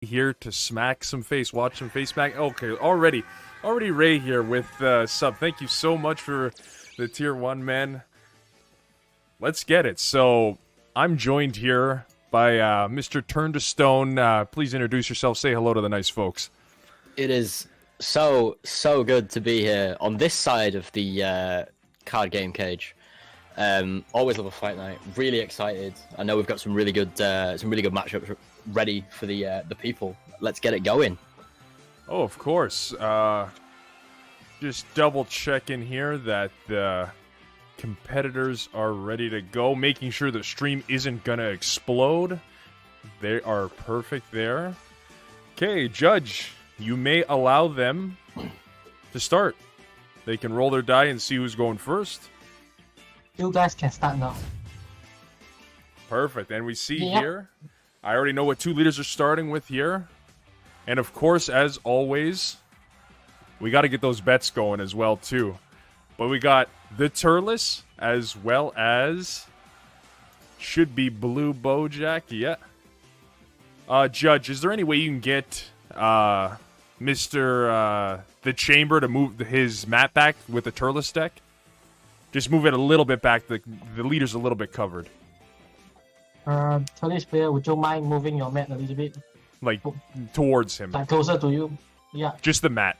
here to smack some face, watch some face smack. Okay, already Ray here with sub. Thank you so much for the tier 1, man. Let's get it. So I'm joined here by Mr. Turn to Stone. Please introduce yourself. Say hello to the nice folks. It is so good to be here on this side of the card game cage. Always love a fight night. Really excited. I know we've got some really good matchups ready for the people. Let's get it going. Oh, of course. Just double checking here that the competitors are ready to go, making sure the stream isn't gonna explode. They are perfect there. Okay, Judge, you may allow them to start. They can roll their die and see who's going first. You guys can start now. Perfect. And we see here, I already know what 2 leaders are starting with here. And of course, as always, we got to get those bets going as well, too. But we got the Turles, as well as should be Blue Boujack. Yeah. Judge, is there any way you can get Mr. The Chamber to move his map back with the Turles deck? Just move it a little bit back. The leader's a little bit covered. Turles player, would you mind moving your mat a little bit? Like, towards him. Like closer to you? Yeah. Just the mat.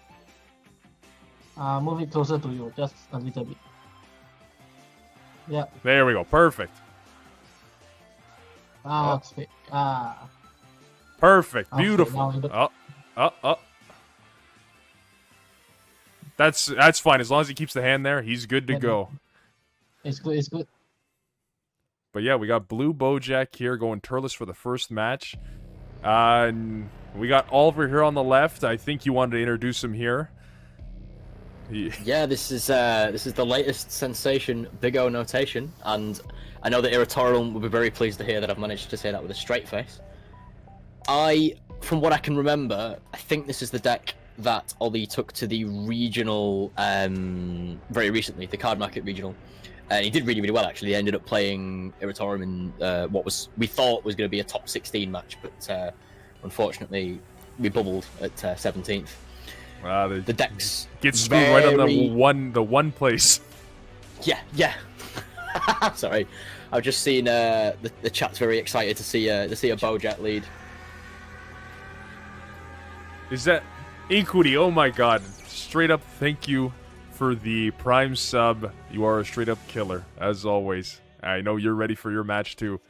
Move it closer to you, just a little bit. Yeah. There we go. Perfect. Okay. Perfect. Okay, Beautiful. That's fine. As long as he keeps the hand there, he's good to go. It's good, it's good. But yeah, we got Blue Boujack here going Turles for the first match. And we got Oliver here on the left. I think you wanted to introduce him here. Yeah, this is the latest sensation, Big O notation, and I know that Irritorium will be very pleased to hear that I've managed to say that with a straight face. From what I can remember, I think this is the deck that Ollie took to the regional very recently, the card market regional, and he did really well actually. He ended up playing Irritorium in what we thought was going to be a top 16 match, but unfortunately we bubbled at 17th. The decks get screwed right on the one place. Yeah. Sorry, I've just seen the chat's very excited to see a Boujack lead. Is that Inquity? Oh my god! Straight up, thank you for the Prime sub. You are a straight up killer as always. I know you're ready for your match too.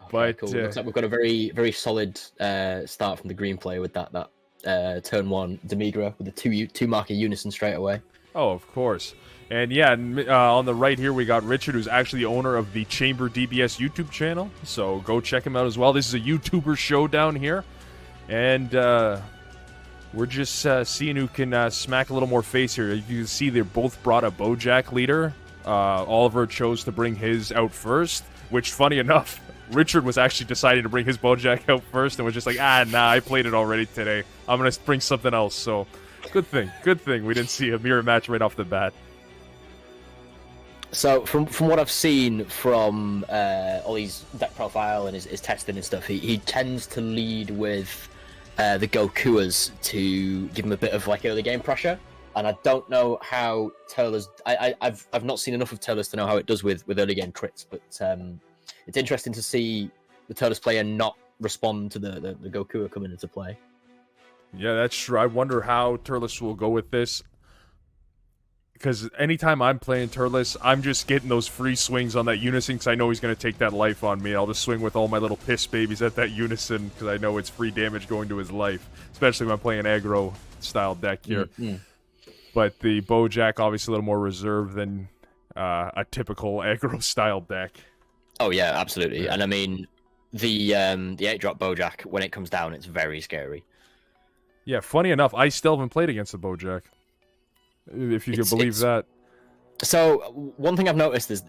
Okay, but cool. Looks like we've got a very solid start from the green player with that turn 1 Demigra with the two marker unison straight away. Oh, of course. And yeah, on the right here we got Richard, who's actually the owner of the Chamber DBS YouTube channel. So go check him out as well. This is a YouTuber showdown here. And we're just seeing who can smack a little more face here. You can see they both brought a Boujack leader. Oliver chose to bring his out first, which, funny enough, Richard was actually deciding to bring his Boujack out first and was just like, nah, I played it already today. I'm going to bring something else. So, good thing we didn't see a mirror match right off the bat. So, from what I've seen from Ollie's deck profile and his testing and stuff, he tends to lead with the Gokuas to give him a bit of like early game pressure. And I don't know how Turles... I've not seen enough of Turles to know how it does with early game crits, but it's interesting to see the Turles player not respond to the Gokua coming into play. Yeah, that's true. I wonder how Turles will go with this. Because anytime I'm playing Turles, I'm just getting those free swings on that unison because I know he's going to take that life on me. I'll just swing with all my little piss babies at that unison because I know it's free damage going to his life. Especially when I'm playing an aggro-style deck here. Mm-hmm. But the Boujack, obviously a little more reserved than a typical aggro-style deck. Oh yeah, absolutely. And I mean, the 8-drop Boujack, when it comes down, it's very scary. Yeah, funny enough, I still haven't played against the Boujack. If you can believe that. So, one thing I've noticed is,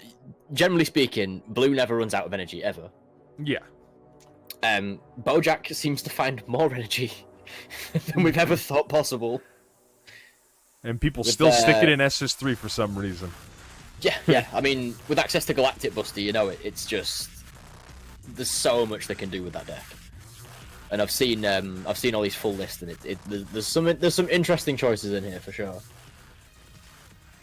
generally speaking, blue never runs out of energy, ever. Yeah. Boujack seems to find more energy than we've ever thought possible. And people still stick it in SS3 for some reason. Yeah. I mean, with access to Galactic Buster, you know, it's just... There's so much they can do with that deck. and I've seen all these full lists, and there's some interesting choices in here for sure.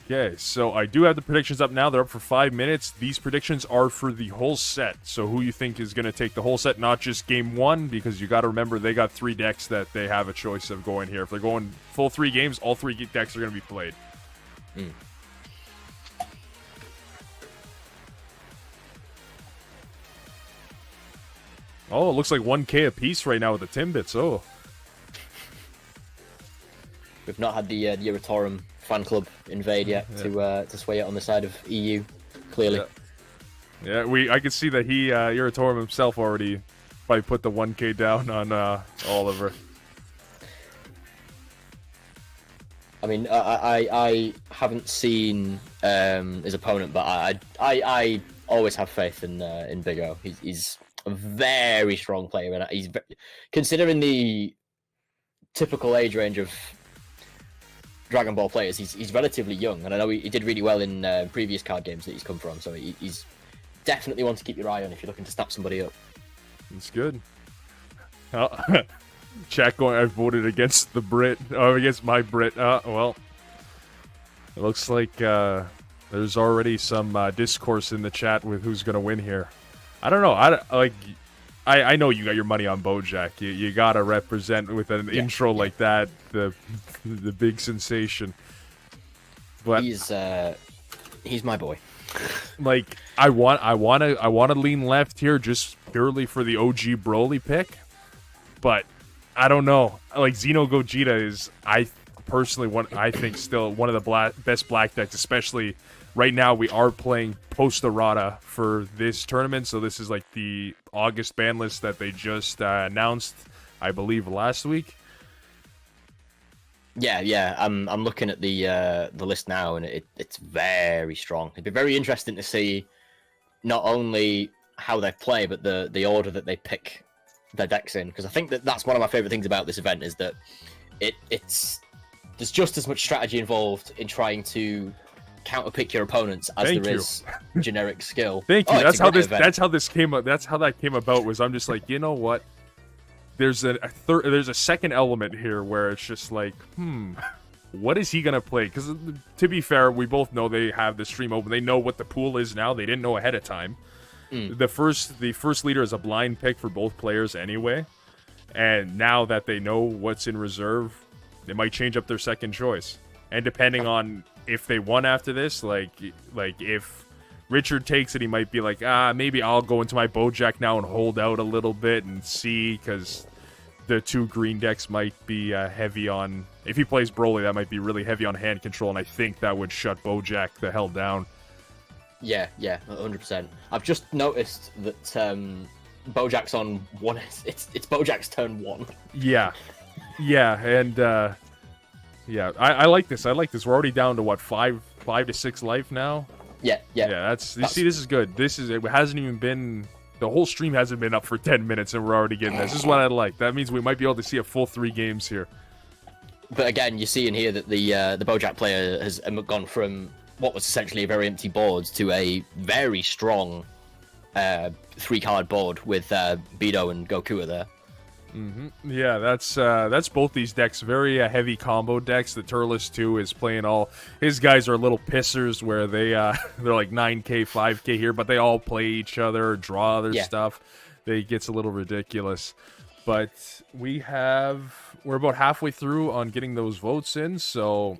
Okay, so I do have the predictions up now. They're up for 5 minutes. These predictions are for the whole set. So who you think is going to take the whole set, not just game 1, because you got to remember they got 3 decks that they have a choice of going here. If they're going full 3 games, all 3 decks are going to be played. Oh, it looks like 1K a piece right now with the Timbits. Oh. We've not had the Euratorum fan club invade yet to sway it on the side of EU, clearly. Yeah, I can see that Euratorum himself already probably put the 1K down on Oliver. I mean, I haven't seen his opponent, but I always have faith in Big O. He's a very strong player, and he's considering the typical age range of Dragon Ball players, he's relatively young, and I know he did really well in previous card games that he's come from, so he's definitely one to keep your eye on if you're looking to snap somebody up. It's good. Oh, chat going, I voted against the Brit, against my Brit. Well, it looks like there's already some discourse in the chat with who's going to win here. I don't know. I know you got your money on Boujack. You gotta represent with an intro like that the big sensation. But he's my boy. Like I want to lean left here just purely for the OG Broly pick, but I don't know. Like Xeno Gogeta is I think still one of the best black decks, especially. Right now, we are playing post-errata for this tournament, so this is like the August ban list that they just announced, I believe, last week. Yeah. I'm looking at the list now, and it's very strong. It'd be very interesting to see not only how they play, but the order that they pick their decks in, because I think that's one of my favorite things about this event is that there's just as much strategy involved in trying to counterpick your opponents as there is generic skill. Thank you. That's how this came up. That's how that came about. Was I'm just like, you know what? There's a second element here where it's just like, what is he gonna play? Because to be fair, we both know they have the stream open. They know what the pool is now. They didn't know ahead of time. The first leader is a blind pick for both players anyway, and now that they know what's in reserve, they might change up their second choice. And depending on if they won after this, like if Richard takes it, he might be like, maybe I'll go into my Boujack now and hold out a little bit and see, because the 2 green decks might be heavy on... If he plays Broly, that might be really heavy on hand control, and I think that would shut Boujack the hell down. Yeah, 100%. I've just noticed that Bojack's on one... It's Bojack's turn 1. Yeah, and... Yeah, I like this. We're already down to what, 5 to 6 life now. Yeah. That's this is good. It hasn't even been, the whole stream hasn't been up for 10 minutes, and we're already getting this. This is what I like. That means we might be able to see a full 3 games here. But again, you see in here that the Boujack player has gone from what was essentially a very empty board to a very strong 3-card board with Beto and Goku there. Yeah, that's both these decks. Very heavy combo decks. The Turles too is playing all. His guys are little pissers where they're like 9K, 5K here, but they all play each other, draw other stuff. It gets a little ridiculous. But we're about halfway through on getting those votes in. So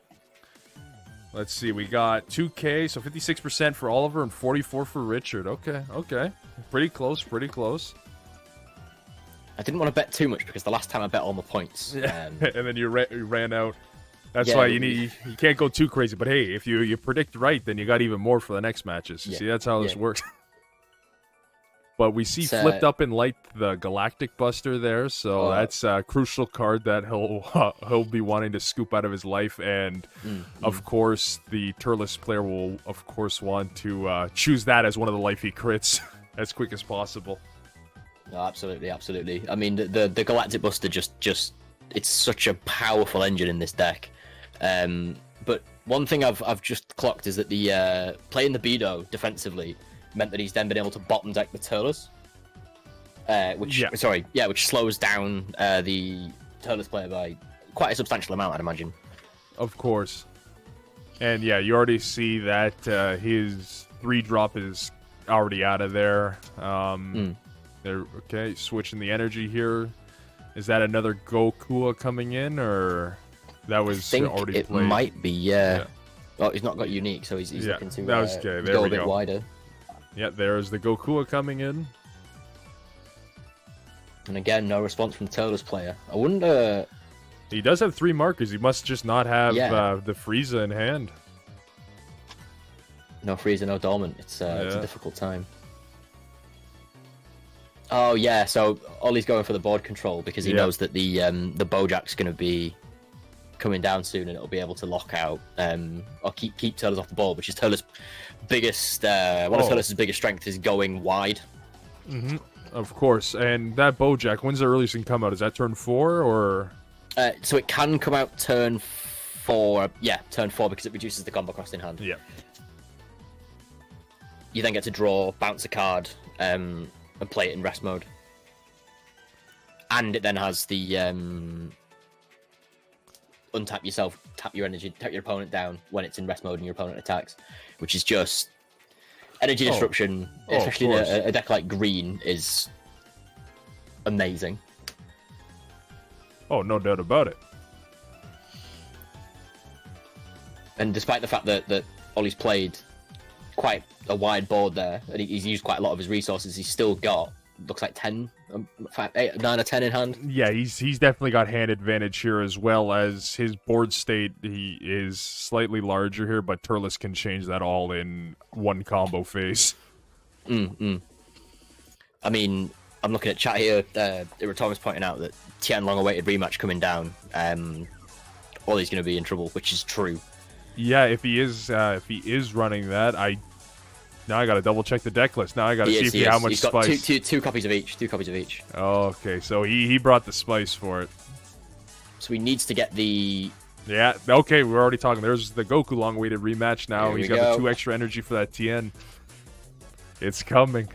let's see. We got 2K, so 56% for Oliver and 44 for Richard. Okay, pretty close. I didn't want to bet too much because the last time I bet all my points. And then you ran out. That's why you can't go too crazy. But hey, if you predict right, then you got even more for the next matches. See, that's how this works. But we see flipped up in light the Galactic Buster there, so that's a crucial card that he'll be wanting to scoop out of his life. And of course, the Turles player will of course want to choose that as one of the life he crits as quick as possible. No, absolutely. I mean, the Galactic Buster just it's such a powerful engine in this deck. But one thing I've just clocked is that the playing the Beto defensively meant that he's then been able to bottom deck the Turles. which slows down the Turles player by quite a substantial amount, I'd imagine. Of course. And yeah, you already see that his 3-drop is already out of there. There. Okay, switching the energy here. Is that another Gokua coming in, or that was already it played? Might be, yeah. Well, he's not got unique, so he's looking to that was okay. There go we a bit go. wider. Yeah, there's the Gokua coming in. And again, no response from the Turles player. I wonder... He does have 3 markers. He must just not have the Frieza in hand. No Frieza, no Dormant. It's a difficult time. Oh yeah, so Ollie's going for the board control because he knows that the Bojack's going to be coming down soon, and it'll be able to lock out or keep Turles off the board, which is Turles' biggest one of Turles' biggest strengths is going wide. Of course, and that Bojack, when's the earliest it can come out? Is that turn 4 or? So it can come out turn 4. Yeah, turn 4 because it reduces the combo cost in hand. Yeah. You then get to draw, bounce a card, and play it in rest mode. And it then has the untap yourself, tap your energy, tap your opponent down when it's in rest mode and your opponent attacks, which is just energy disruption, especially in a deck like green, is amazing. Oh, no doubt about it. And despite the fact that Ollie's played quite a wide board there, and he's used quite a lot of his resources, he's still got, looks like 10, 8, 9 or 10 in hand. Yeah, he's definitely got hand advantage here, as well as his board state. He is slightly larger here, but Turles can change that all in one combo phase. I mean, I'm looking at chat here. Thomas pointing out that Tian long-awaited rematch coming down. Ollie's going to be in trouble, which is true. Yeah, if he is running that, now I gotta double check the deck list. Now I gotta see how much He's got spice. two copies of each. 2 copies of each. Oh, okay, so he brought the spice for it. So he needs to get the. Yeah. Okay, we're already talking. There's the Goku long-awaited rematch. Now he's got the 2 extra energy for that Tien. It's coming.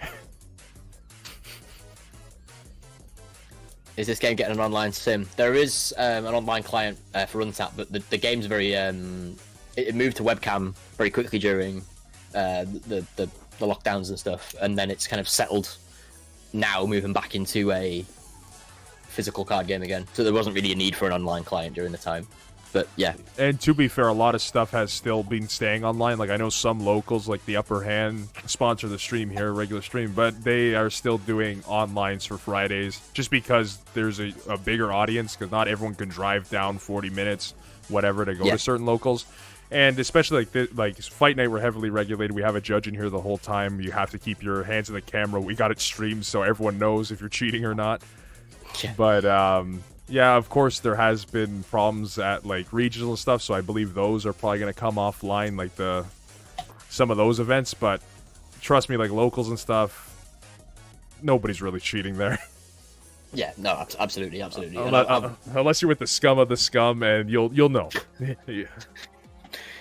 Is this game getting an online sim? There is an online client for Untap, but the game's very. It moved to webcam very quickly during the lockdowns and stuff, and then it's kind of settled now, moving back into a physical card game again. So there wasn't really a need for an online client during the time. But yeah. And to be fair, a lot of stuff has still been staying online. Like I know some locals, like the Upper Hand, sponsor the stream here, regular stream, but they are still doing onlines for Fridays, just because there's a bigger audience, because not everyone can drive down 40 minutes, whatever, to go to certain locals. And especially like Fight Night, we're heavily regulated. We have a judge in here the whole time. You have to keep your hands on the camera. We got it streamed so everyone knows if you're cheating or not. Yeah. But yeah, of course, there has been problems at like regional stuff, so I believe those are probably going to come offline, like some of those events. But trust me, like locals and stuff, nobody's really cheating there. Yeah, no, absolutely. Unless you're with the scum of the scum, and you'll know. Yeah.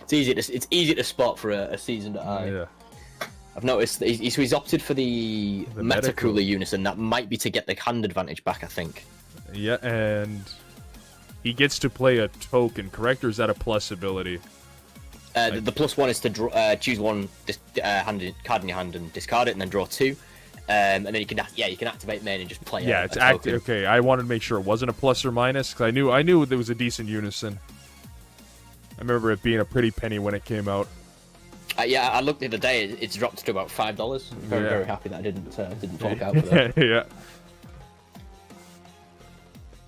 It's easy to spot for a seasoned eye. Yeah. I've noticed that he's opted for the Metacooler Unison. That might be to get the hand advantage back, I think. Yeah, and he gets to play a token, correct? Or is that a plus ability? The +1 is to choose one card in your hand and discard it, and then draw 2. And then you can activate main and just play. Yeah, it's active. Okay, I wanted to make sure it wasn't a plus or minus, because I knew there was a decent unison. I remember it being a pretty penny when it came out. Yeah, I looked the other day. It's dropped to about $5. Very happy that I didn't fork out for that. Yeah.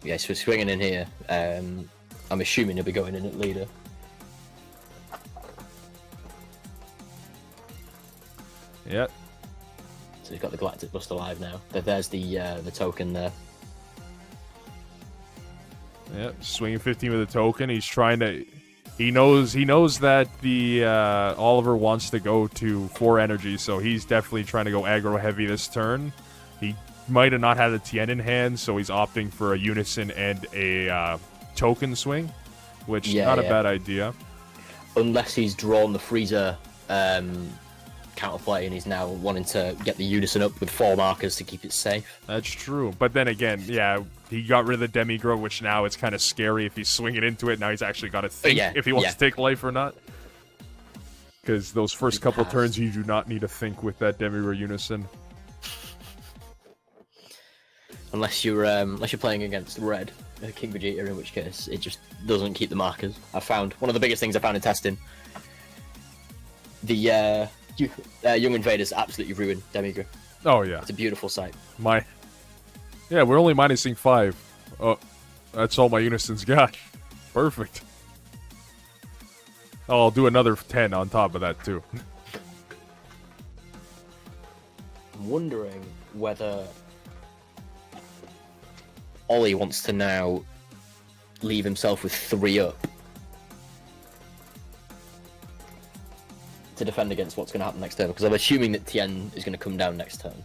Yeah, so we're swinging in here. I'm assuming he'll be going in at leader. Yep. So he's got the Galactic Bust alive now. There's the token there. Yep, swinging 15 with a token. He's trying to. He knows that the Oliver wants to go to 4 energy, so he's definitely trying to go aggro heavy this turn. He might have not had a Tien in hand, so he's opting for a Unison and a token swing, which not a bad idea. Unless he's drawn the Frieza counterplay, and he's now wanting to get the unison up with 4 markers to keep it safe. That's true. But then again, yeah, he got rid of the Demigrove, which now it's kind of scary if he's swinging into it. Now he's actually got to think if he wants to take life or not. Because those first couple turns, you do not need to think with that Demigrove unison. Unless you're playing against red, King Vegeta, in which case it just doesn't keep the markers. I found one of the biggest things I found in testing. The Young Invaders absolutely ruined Demigrove. Oh yeah, it's a beautiful sight. We're only minusing 5. Oh, that's all my unisons got. Perfect. Oh, I'll do another 10 on top of that too. I'm wondering whether Ollie wants to now leave himself with 3 up to defend against what's going to happen next turn, because I'm assuming that Tien is going to come down next turn.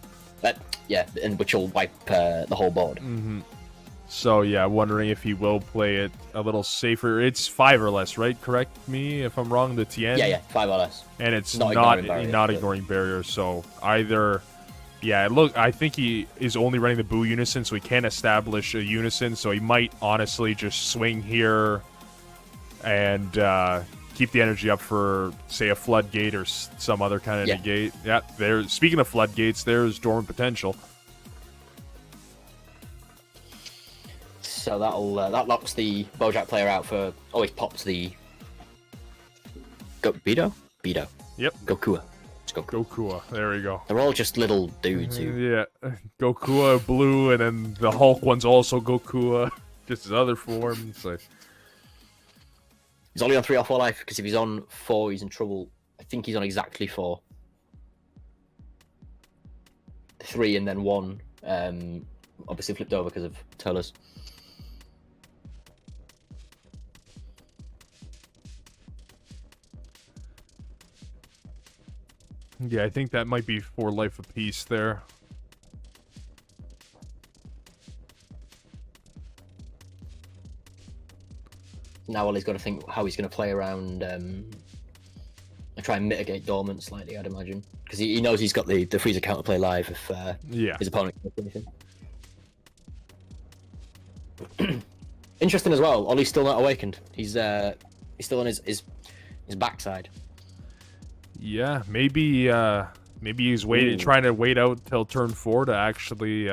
And which will wipe the whole board. Mm-hmm. So yeah, wondering if he will play it a little safer. It's 5 or less, right? Correct me if I'm wrong. The Tien. Yeah, 5 or less. And it's not ignoring barriers. So either. Yeah, look, I think he is only running the Boo Unison, so he can't establish a Unison, so he might honestly just swing here and keep the energy up for, say, a Floodgate or some other kind of negate. Yeah, speaking of Floodgates, there's Dormant Potential. So that locks the Bojack player out for... Always pops the... Beto? Beto. Yep. Gokua. Gokua. There we go. They're all just little dudes who... Yeah. Gokua, blue, and then the Hulk one's also Gokua. Just his other form. It's like... He's only on 3 or 4 life, because if he's on 4, he's in trouble. I think he's on exactly 4. 3 and then 1. Obviously flipped over because of Turles. Yeah, I think that might be 4 life apiece there. Now Ollie's got to think how he's going to play around and try and mitigate Dormant slightly, I'd imagine. Because he knows he's got the freezer counterplay live if his opponent can do anything. Interesting as well, Ollie's still not awakened. He's still on his backside. Yeah, maybe he's trying to wait out till turn 4 to actually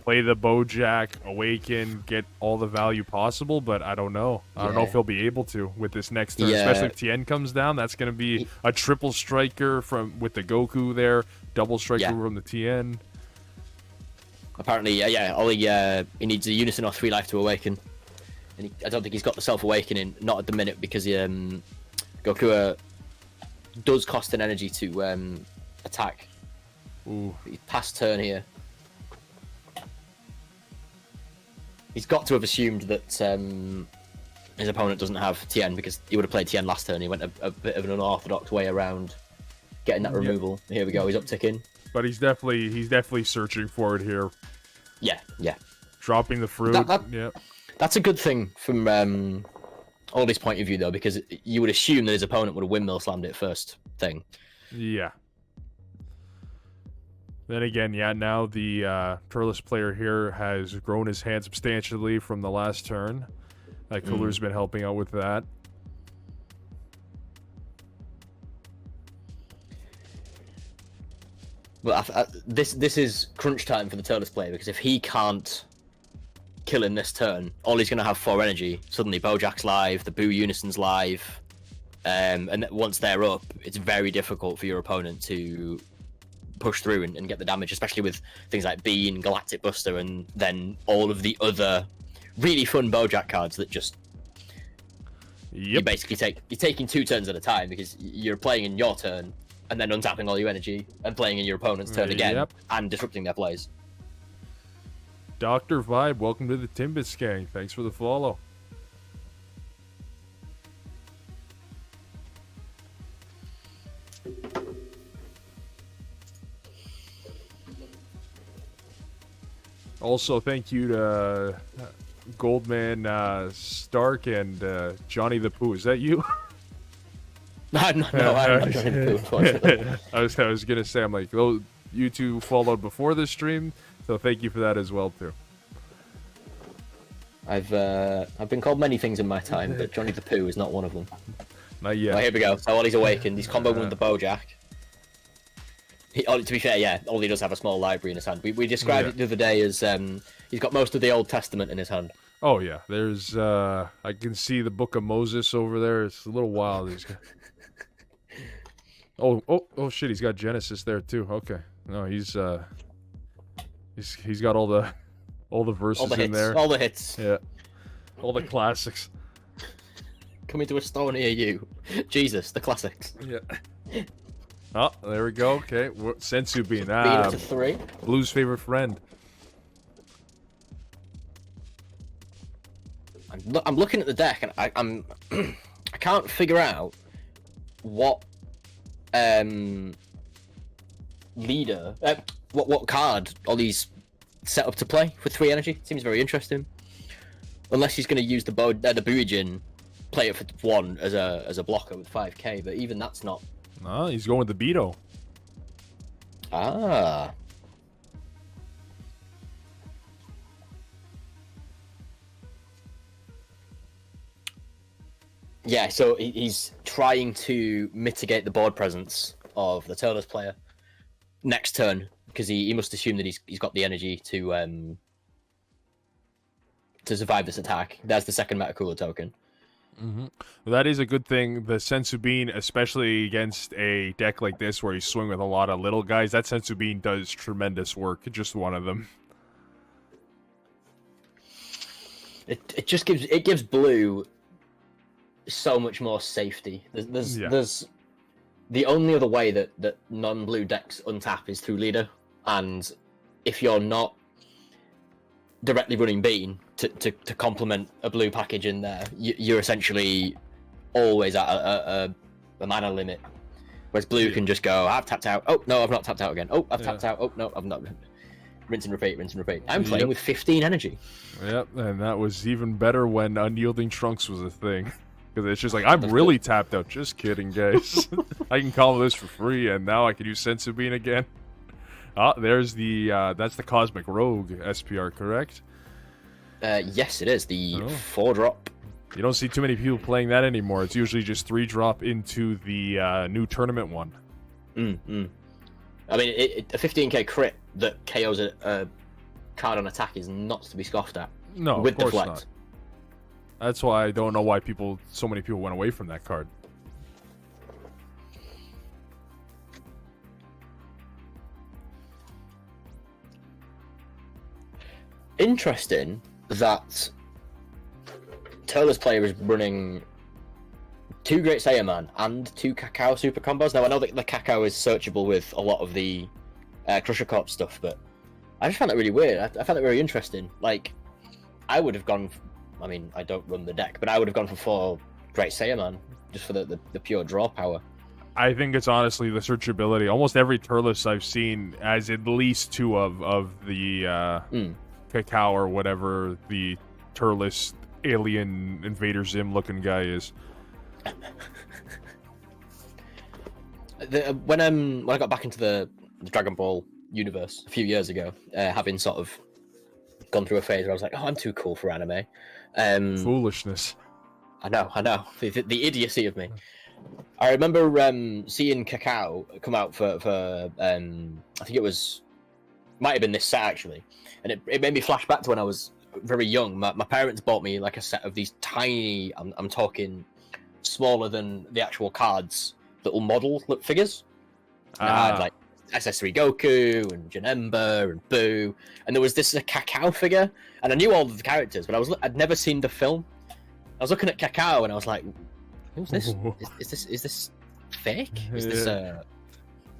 play the Bojack, awaken, get all the value possible, but I don't know. I don't know if he'll be able to with this next turn, especially if Tien comes down. That's going to be a triple striker with the Goku there, double striker from the Tien. Apparently, Ollie, he needs a unison or 3 life to awaken. And I don't think he's got the self-awakening, not at the minute, because Goku does cost an energy to attack. Ooh. He's past turn here. He's got to have assumed that his opponent doesn't have Tien, because he would have played Tien last turn. He went a bit of an unorthodox way around getting that removal. Here we go. He's upticking. But he's definitely searching for it here. Yeah. Dropping the fruit. That's a good thing from Ollie's point of view, though, because you would assume that his opponent would have windmill slammed it first thing. Yeah. Then again, now the Turles player here has grown his hand substantially from the last turn. Cooler's been helping out with that. Well, this is crunch time for the Turles player, because if he can't kill in this turn, Ollie's going to have 4 energy. Suddenly Bojack's live, the Boo Unison's live, and once they're up, it's very difficult for your opponent to push through and get the damage, especially with things like Bean, Galactic Buster, and then all of the other really fun Bojack cards that just... You basically you're taking 2 turns at a time, because you're playing in your turn, and then untapping all your energy, and playing in your opponent's turn again, and disrupting their plays. Dr. Vibe, welcome to the Timbits gang. Thanks for the follow. Also, thank you to Goldman Stark and Johnny the Pooh. Is that you? No, I'm not Johnny the Pooh, unfortunately. I was gonna say, I'm like, oh, you two followed before this stream, so thank you for that as well too. I've been called many things in my time, but Johnny the Pooh is not one of them. Not yet. Well, here we go. So Ollie's awakened. He's comboed with the Boujack. To be fair, yeah, Ollie does have a small library in his hand. We described it the other day as he's got most of the Old Testament in his hand. Oh yeah, there's I can see the Book of Moses over there. It's a little wild. He's got... oh shit, he's got Genesis there too. Okay, no, he's got all the verses in there. All the hits. Yeah, all the classics. Coming to a store near you. Jesus, the classics. Yeah. Oh, there we go. Okay, Sensu Bean. Bean up to 3. Blue's favorite friend. I'm looking at the deck and I'm I can't figure out what leader what card Ollie's set up to play for 3 energy. Seems very interesting. Unless he's going to use the Boujack, play it for 1 as a blocker with 5k, but even that's not. No, he's going with the Beto. Ah. Yeah, so he's trying to mitigate the board presence of the Turles player next turn, because he must assume that he's got the energy to survive this attack. That's the second meta cooler token. Mm-hmm. Well, that is a good thing. The Sensu Bean, especially against a deck like this where you swing with a lot of little guys, that Sensu Bean does tremendous work. Just one of them. It just gives blue so much more safety. There's the only other way that non-blue decks untap is through leader, and if you're not directly running Bean to complement a blue package in there, you're essentially always at a mana limit. Whereas blue can just go, I've tapped out. Oh no, I've not tapped out again. Oh, I've tapped out. Oh no, I've not. Rinse and repeat, rinse and repeat. I'm playing with 15 energy. Yep, and that was even better when Unyielding Trunks was a thing. Because it's just like, I'm really tapped out. Just kidding, guys. I can call this for free, and now I can use Sensu Bean again. Ah, there's the, that's the Cosmic Rogue SPR, correct? Yes, it is. The 4-drop. You don't see too many people playing that anymore. It's usually just 3-drop into the new tournament one. I mean, a 15k crit that KOs a card on attack is not to be scoffed at. No, with of course deflect. not. That's why I don't know why so many people went away from that card. Interesting that Turles player is running 2 Great Saiyaman and 2 Cacao super combos. Now I know that the Cacao is searchable with a lot of the Crusher Corp stuff, but I just found that really weird. I found it very interesting. Like, I would have gone. I mean, I don't run the deck, but I would have gone for 4 Great Saiyaman just for the pure draw power. I think it's honestly the searchability. Almost every Turles I've seen has at least 2 of the Cacao or whatever the Turles alien Invader Zim looking guy is. When I got back into the Dragon Ball universe a few years ago, having sort of gone through a phase where I was like, oh, I'm too cool for anime. Foolishness. I know. The idiocy of me. I remember seeing Cacao come out for I think it might have been this set actually, and it made me flash back to when I was very young. My parents bought me like a set of these tiny, I'm talking smaller than the actual cards, little model figures. And I had like SS3 Goku and Janemba and Boo, and there was this Cacao figure, and I knew all of the characters, but I'd never seen the film. I was looking at Cacao and I was like, who's this? Is this fake? Is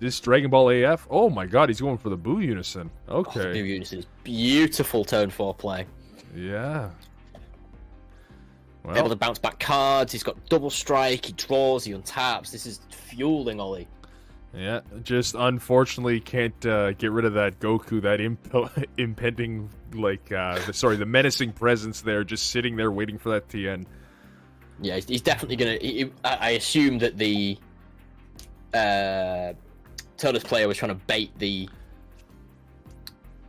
this Dragon Ball AF? Oh my god, he's going for the Boo Unison. Okay. Oh, the Boo Unison is beautiful turn 4 play. Yeah. Well, Able to bounce back cards, he's got double strike, he draws, he untaps. This is fueling Ollie. Yeah, just unfortunately can't get rid of that Goku, that impending, like, the menacing presence there, just sitting there waiting for that TN. Yeah, he's definitely gonna. I assume that the Turles player was trying to bait the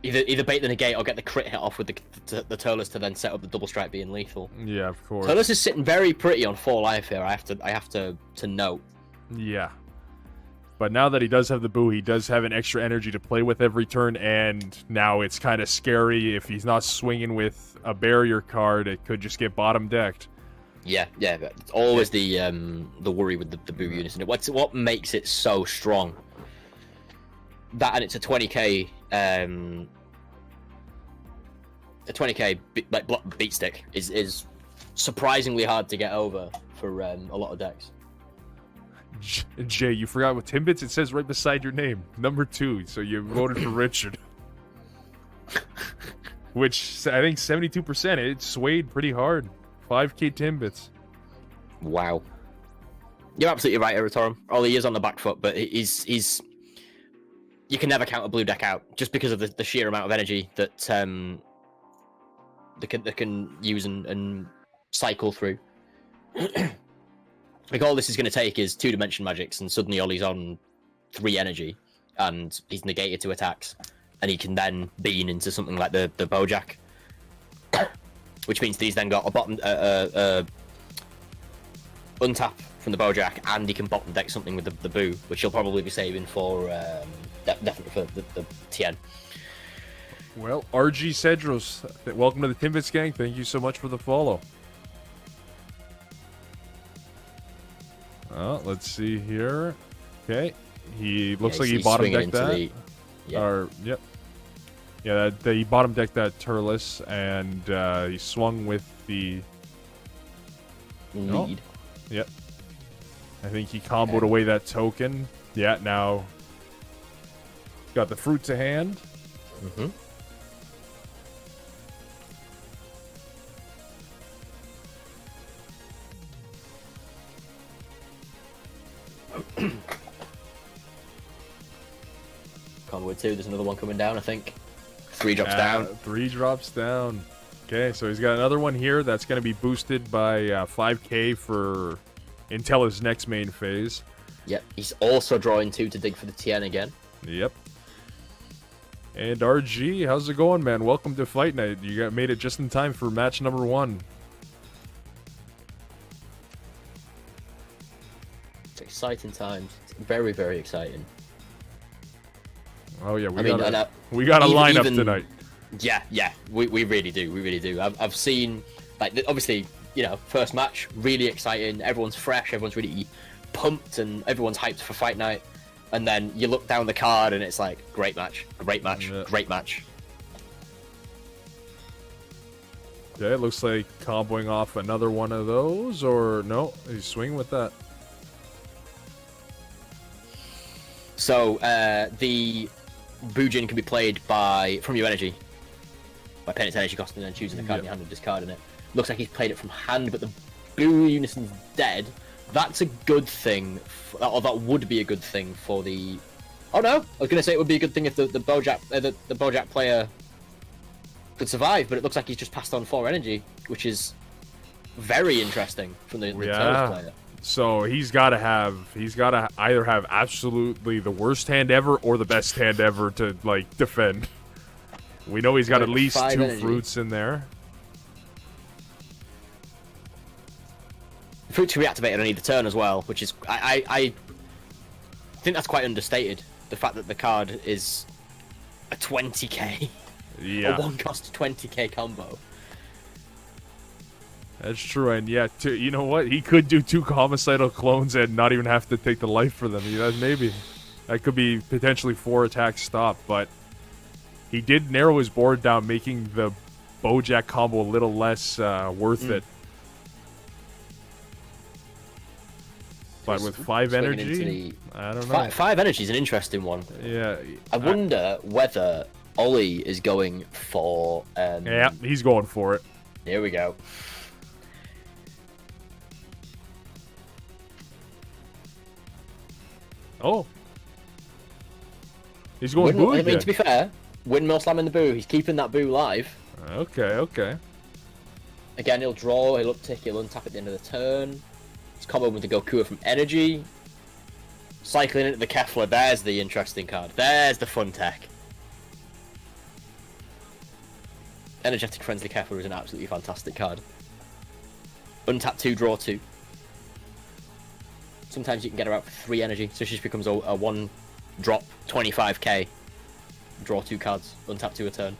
either bait the negate or get the crit hit off with the Turles to then set up the double strike being lethal. Yeah, of course. Turles is sitting very pretty on 4 life here. I have to note. Yeah. But now that he does have the Boo, he does have an extra energy to play with every turn, and now it's kind of scary. If he's not swinging with a barrier card, it could just get bottom decked. Yeah. It's always the worry with the Boo unison. What makes it so strong? That, and it's a 20k beat stick is surprisingly hard to get over for a lot of decks. Jay, you forgot what Timbits? It says right beside your name, number 2. So you voted for Richard, which I think 72%. It swayed pretty hard. 5k Timbits. Wow, you're absolutely right, Eratorum. Ollie is on the back foot, but he's you can never count a blue deck out just because of the sheer amount of energy that they can use and cycle through. Like, all this is going to take is 2-dimension magics, and suddenly Ollie's on 3 energy, and he's negated 2 attacks, and he can then bean into something like the Boujack, which means that he's then got a bottom untap from the Boujack, and he can bottom deck something with the Boo, which he'll probably be saving for definitely for the Tien. Well, RG Cedros, welcome to the Timbits gang. Thank you so much for the follow. Let's see here. Okay, he looks like he bottom decked that. Yep. Yeah, he bottom decked that Turles, and he swung with the lead. Yep. I think he comboed away that token. Yeah, now got the fruit to hand. Mm-hmm. Conwood 2, there's another one coming down, I think. 3 drops down. 3 drops down. Okay, so he's got another one here that's going to be boosted by 5k for until his next main phase. Yep, he's also drawing 2 to dig for the Tien again. Yep. And RG, how's it going, man? Welcome to Fight Night. You made it just in time for match number 1. It's exciting times. It's very, very exciting. Oh yeah, we got a lineup tonight. Yeah, we really do. I've seen, like, obviously, first match, really exciting. Everyone's fresh, everyone's really pumped, and everyone's hyped for Fight Night. And then you look down the card, and it's like, great match. Yeah. Great match. Okay, it looks like comboing off another one of those, or no, he's swinging with that. So the Boujin can be played from your energy, by paying its energy cost and then choosing the card in your hand and discarding it. Looks like he's played it from hand, but the Boo Unison's dead. That's a good thing, or that would be a good thing for the. Oh no, I was going to say it would be a good thing if the Boujack player could survive, but it looks like he's just passed on 4 energy, which is very interesting from the Turles player. So he's got to either have absolutely the worst hand ever or the best hand ever to, like, defend. We know he's got at least 2 energy. fruits in there. Fruit to reactivate on either turn as well, which is I think that's quite understated. The fact that the card is a 20k, Yeah, a 1-cost 20k combo. that's true. And yeah, you know what? He could do 2 homicidal clones and not even have to take the life for them. Maybe that could be potentially 4 attacks stop, but he did narrow his board down, making the Boujack combo a little less worth it. But with 5 energy, I don't know. 5 energy is an interesting one. Yeah. I wonder whether Ollie is going for. Yeah, he's going for it. Here we go. Oh. He's going Boo again. To be fair, windmill slamming the Boo. He's keeping that Boo live. Okay. Again, he'll draw, he'll uptick, he'll untap at the end of the turn. It's combo with the Gokua from Energy. Cycling into the Kefla, there's the interesting card. There's the fun tech. Energetic Frenzy Kefla is an absolutely fantastic card. Untap 2, draw 2. Sometimes you can get her out for 3 energy, so she just becomes a 1 drop, 25k. Draw 2 cards, untap 2 a turn.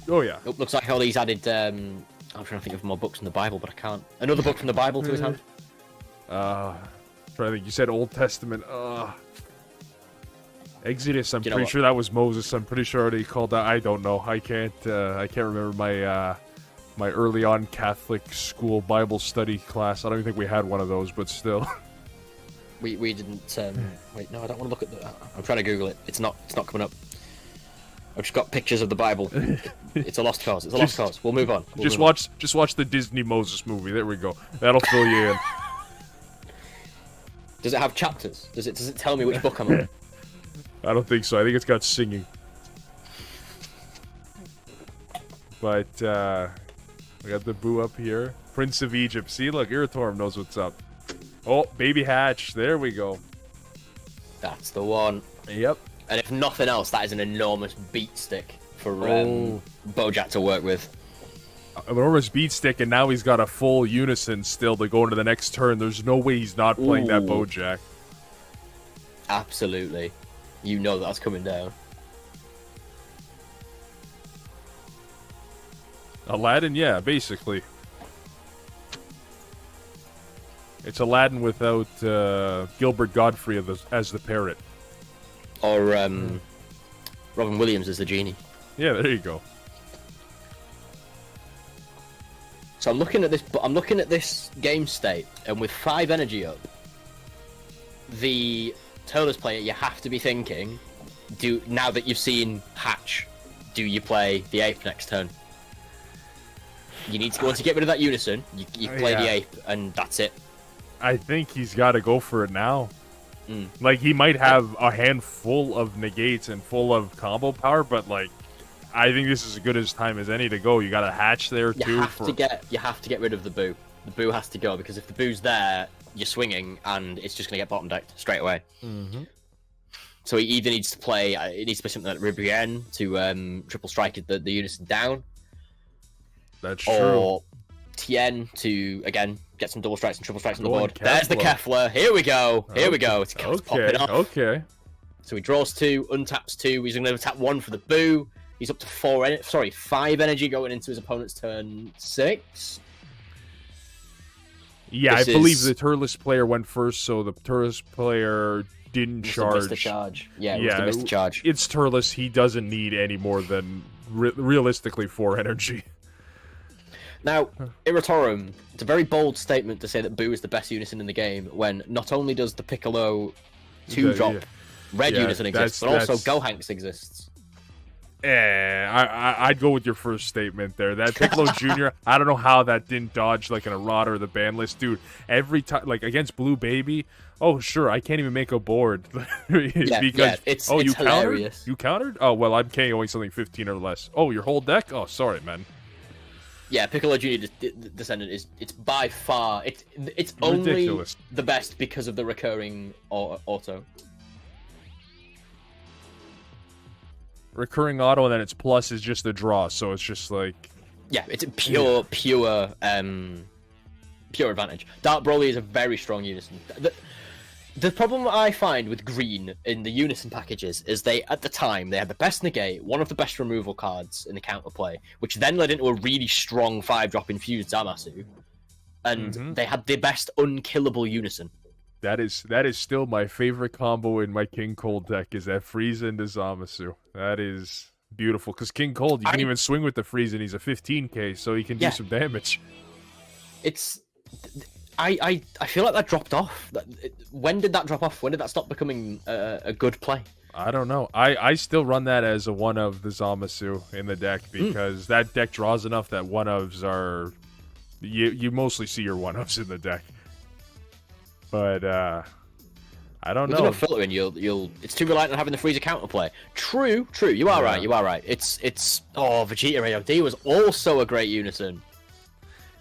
Oh yeah. Oh, looks like all these added. I'm trying to think of more books from the Bible, but I can't. Another book from the Bible to his hand. Trying to think. You said Old Testament. Exodus. I'm pretty sure that was Moses. I'm pretty sure they called that. I don't know. I can't remember my early on Catholic school Bible study class. I don't even think we had one of those, but still. We didn't. Wait, no, I don't want to look at the. I'm trying to Google it. It's not coming up. I've just got pictures of the Bible. It's a lost cause. It's a lost cause. We'll move on. Just watch the Disney Moses movie. There we go. That'll fill you in. Does it have chapters? Does it tell me which book I'm on? I don't think so. I think it's got singing. But we got the Boo up here. Prince of Egypt. See, look, Irritorm knows what's up. Oh, Baby Hatch. There we go. That's the one. Yep. And if nothing else, that is an enormous beat stick for Boujack to work with. An enormous beat stick, and now he's got a full unison still to go into the next turn. There's no way he's not playing that Boujack. Absolutely. You know that's coming down. Aladdin, yeah, basically. It's Aladdin without Gilbert Godfrey as the parrot. Or Robin Williams as the genie. Yeah, there you go. So I'm looking at this game state, and with 5 energy up, the Turles player, you have to be thinking, now that you've seen Hatch, do you play the ape next turn? You need to go on to get rid of that unison. You play the ape, and that's it. I think he's got to go for it now. Like, he might have a handful of negates and full of combo power, but, like, I think this is as good a time as any to go. You got a Hatch there, too. You have to get rid of the Boo. The Boo has to go, because if the Boo's there, you're swinging, and it's just going to get bottom decked straight away. So he either needs to play... it needs to be something like Ribrienne to triple strike the unison down. That's true. Or Tien to, again, get some double strikes and triple strikes on the board. There's the Kefla. Here we go. Here we go. It's popping off. Okay. So he draws 2, untaps 2. He's going to tap 1 for the Boo. He's up to 5 energy going into his opponent's turn 6. Yeah, I believe the Turles player went first, so the Turles player didn't charge. Missed the charge. Yeah, it missed the charge. It's Turles. He doesn't need any more than, realistically, 4 energy. Now, Irritorum, it's a very bold statement to say that Boo is the best unison in the game, when not only does the Piccolo 2-drop red unison exist, but also Gohanks exists. I'd go with your first statement there. That Piccolo Jr., I don't know how that didn't dodge like an errata or the ban list. Dude, every time, like against Blue Baby, oh, sure, I can't even make a board. It's you hilarious. Countered? You countered? Oh, well, I'm KOing something 15 or less. Oh, your whole deck? Oh, sorry, man. Yeah, Piccolo Jr. Descendant it's by far it's only ridiculous. The best because of the recurring auto. Recurring auto, and then its plus is just the draw, so it's just like... Yeah, it's a pure advantage. Dark Broly is a very strong unison. The problem I find with green in the unison packages is at the time, they had the best negate, one of the best removal cards in the counterplay, which then led into a really strong 5-drop infused Zamasu, and they had the best unkillable unison. That is still my favorite combo in my King Cold deck, is that Frieza into Zamasu. That is beautiful, because King Cold, you can even swing with the Frieza, and he's a 15k, so he can do some damage. I feel like that dropped off. When did that drop off? When did that stop becoming a good play? I don't know. I still run that as a one of the Zamasu in the deck, because that deck draws enough that one ofs are... You mostly see your one ofs in the deck. But I don't With know. enough filtering, you'll. It's too reliant on having the freezer counterplay. True. You are right. You are right. It's. Oh, Vegeta AOD was also a great unison.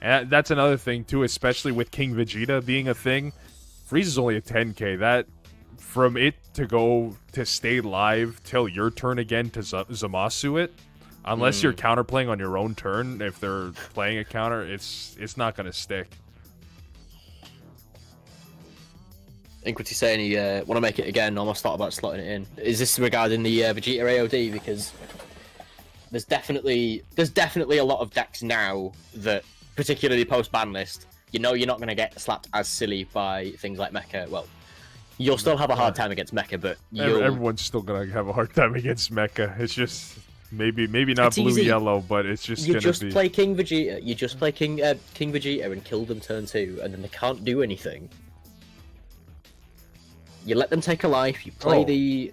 And that's another thing too, especially with King Vegeta being a thing. Frieza's only a 10k. That from it to go to stay live till your turn again to Zamasu it, unless you're counterplaying on your own turn. If they're playing a counter, it's not gonna stick. Inquity saying he want to make it again. Almost thought about slotting it in. Is this regarding the Vegeta AOD? Because there's definitely a lot of decks now that, particularly post ban list, you know you're not going to get slapped as silly by things like Mecha. Well, you'll still have a hard time against Mecha, but everyone's still gonna have a hard time against Mecha. It's just maybe not it's blue easy. yellow, but it's just you gonna just be. play King Vegeta. You just play King Vegeta and kill them turn 2, and then they can't do anything. You let them take a life. You play the.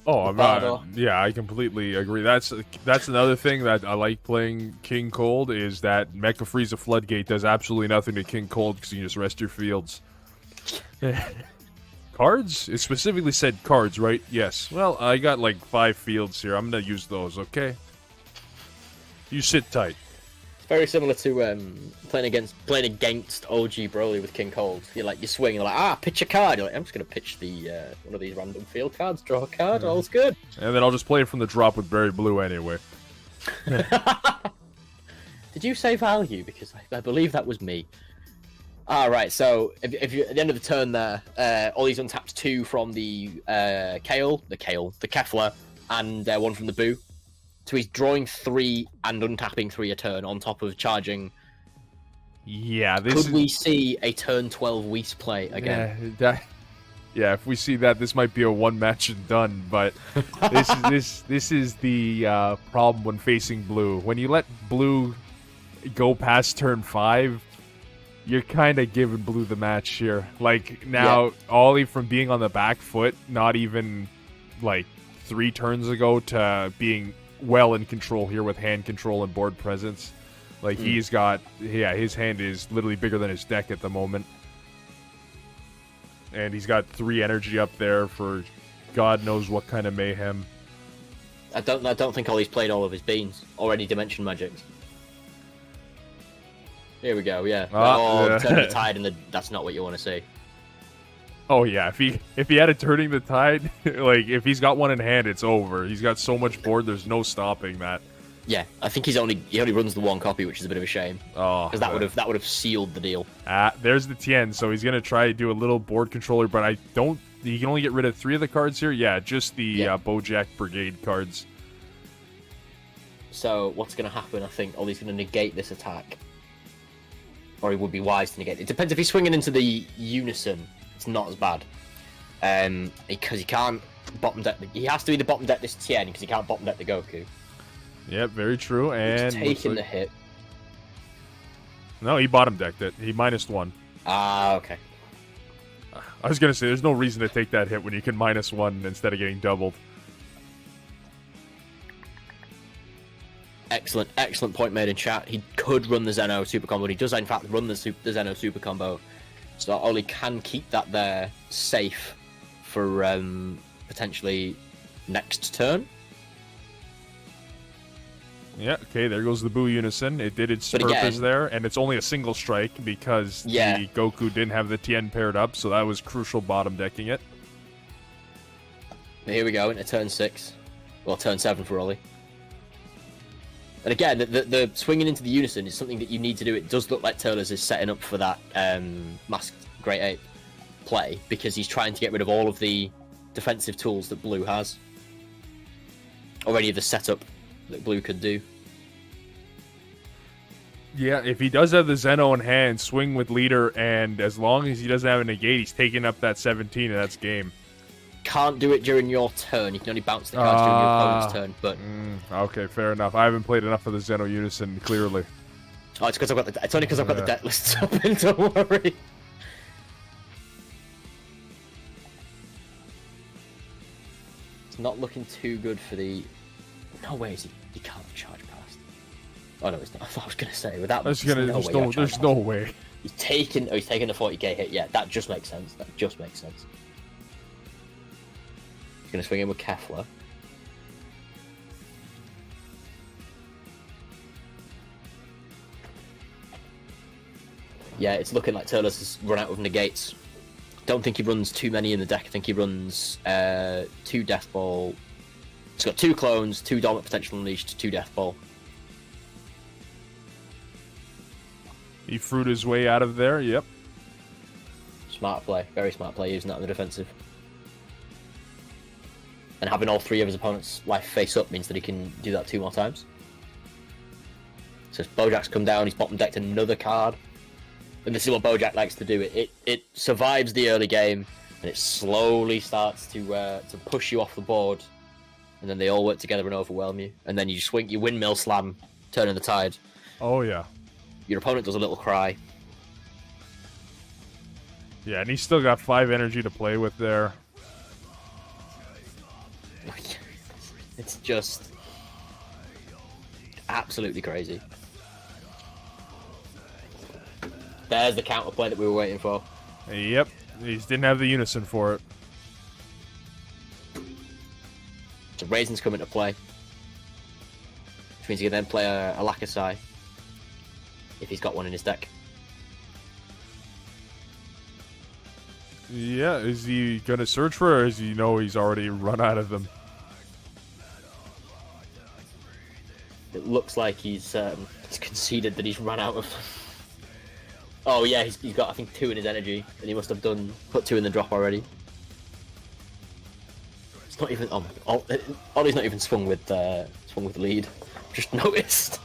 Oh, yeah, I completely agree. That's another thing that I like playing King Cold is that Mecha Frieza Floodgate does absolutely nothing to King Cold because you just rest your fields. Cards? It specifically said cards, right? Yes. Well, I got like 5 fields here. I'm gonna use those, okay? You sit tight. Very similar to playing against OG Broly with King Cold. You swing, you're like, pitch a card. You're like, I'm just gonna pitch the one of these random field cards, draw a card, all's good. And then I'll just play it from the drop with Berry Blue anyway. Did you say value? Because I believe that was me. Right, so if you at the end of the turn there, Ollie's untapped 2 from the the Kefla, and 1 from the Boo. So he's drawing 3 and untapping 3 a turn on top of charging. Yeah, Could we see a turn 12 Whis play again? Yeah, if we see that, this might be a one match and done. But this is the problem when facing blue. When you let blue go past turn 5, you're kind of giving blue the match here. Like now, Ollie from being on the back foot, not even like 3 turns ago, to being well in control here with hand control and board presence. Like he's got, his hand is literally bigger than his deck at the moment. And he's got 3 energy up there for God knows what kind of mayhem. I don't think Ollie's played all of his beans or any dimension magics. Here we go, yeah. Turning the tide, and that's not what you want to see. Oh yeah, if he had a turning the tide, like if he's got one in hand, it's over. He's got so much board, there's no stopping that. Yeah, I think he only runs the 1 copy, which is a bit of a shame. Oh, because that would have sealed the deal. There's the Tien, so he's gonna try to do a little board controller, but he can only get rid of 3 of the cards here. Yeah, just the Boujack Brigade cards. So what's gonna happen? I think Ollie's gonna negate this attack, or he would be wise to negate it. It depends if he's swinging into the Unison. It's not as bad, because he can't bottom deck. He has to either bottom deck this Tien because he can't bottom deck the Goku. Yep, very true. And he's taking the hit. No, he bottom decked it. He -1. Okay. I was gonna say there's no reason to take that hit when you can -1 instead of getting doubled. Excellent point made in chat. He could run the Zeno super combo. He does in fact run the Zeno super combo. So Ollie can keep that there safe for potentially next turn. Yeah, okay, there goes the Boo Unison. It did its purpose there, and it's only a single strike because the Goku didn't have the Tien paired up, so that was crucial bottom decking it. Here we go, into turn 6. Well, turn 7 for Ollie. And again, the swinging into the Unison is something that you need to do. It does look like Turles is setting up for that Masked Great Ape play, because he's trying to get rid of all of the defensive tools that Blue has. Or any of the setup that Blue could do. Yeah, if he does have the Zeno in hand, swing with leader, and as long as he doesn't have a negate, he's taking up that 17, and that's game. Can't do it during your turn. You can only bounce the cards during your opponent's turn. But okay, fair enough. I haven't played enough of the Zeno Unison, clearly. Oh, it's because it's only because I've got the deck lists up, and don't worry. It's not looking too good for the. No way is he can't charge past. Oh no, it's not. I thought I was gonna say without. There's no way. He's taking the 40k hit. Yeah, that just makes sense. He's going to swing in with Kefla. Yeah, it's looking like Turles has run out of negates. Don't think he runs too many in the deck. I think he runs 2 Death Ball. He's got 2 clones, 2 Dormant Potential Unleashed, 2 Death Ball. He fruit his way out of there, yep. Smart play, very smart play, using that on the defensive. And having all 3 of his opponent's life face up means that he can do that 2 more times. So as Bojack's come down, he's bottom decked another card. And this is what Boujack likes to do. It survives the early game, and it slowly starts to push you off the board. And then they all work together and overwhelm you. And then you swing, you windmill slam, turning the tide. Oh, yeah. Your opponent does a little cry. Yeah, and he's still got 5 energy to play with there. It's just absolutely crazy. There's the counterplay that we were waiting for. Yep, he just didn't have the unison for it. So Raisin's come into play. Which means he can then play a Lakasai. If he's got one in his deck. Yeah, is he going to search for it, or does he know he's already run out of them? It looks like he's conceded that he's run out of... Oh yeah, he's got I think 2 in his energy, and he must have put 2 in the drop already. It's not even Ollie's not even swung with lead. Just noticed.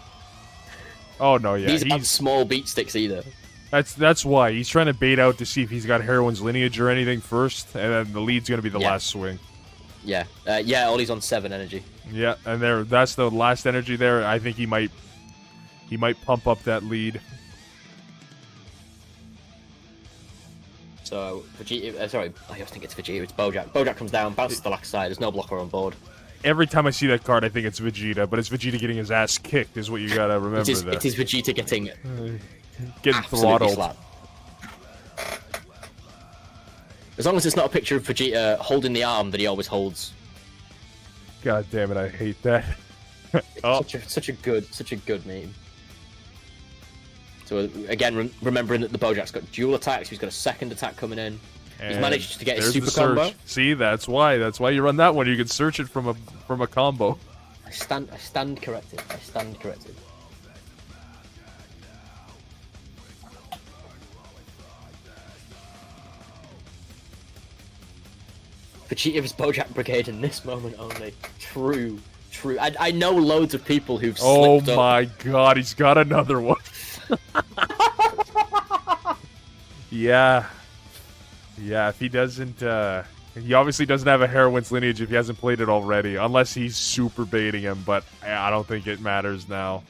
Oh no, yeah, These aren't small beat sticks either. That's why he's trying to bait out to see if he's got Heroine's lineage or anything first, and then the lead's going to be the last swing. Yeah, yeah, Ollie's on 7 energy. Yeah, and that's the last energy there. I think he might pump up that lead. So Vegeta, sorry, I always think it's Vegeta. It's Boujack. Boujack comes down, bounces the Lax side. There's no blocker on board. Every time I see that card, I think it's Vegeta, but it's Vegeta getting his ass kicked, is what you gotta remember. It is Vegeta getting throttled. Slapped. As long as it's not a picture of Vegeta holding the arm that he always holds. God damn it, I hate that. Such a good meme. So again, remembering that the Bojack's got dual attacks, he's got a second attack coming in. He's managed to get his super combo. See, that's why you run that one. You can search it from a combo. I stand corrected. I stand corrected. Vegeta's Boujack Brigade in this moment only. True. I know loads of people who've slipped up. Oh my god, he's got another one. Yeah, if he doesn't, he obviously doesn't have a Heroine's lineage if he hasn't played it already, unless he's super baiting him, but I don't think it matters now.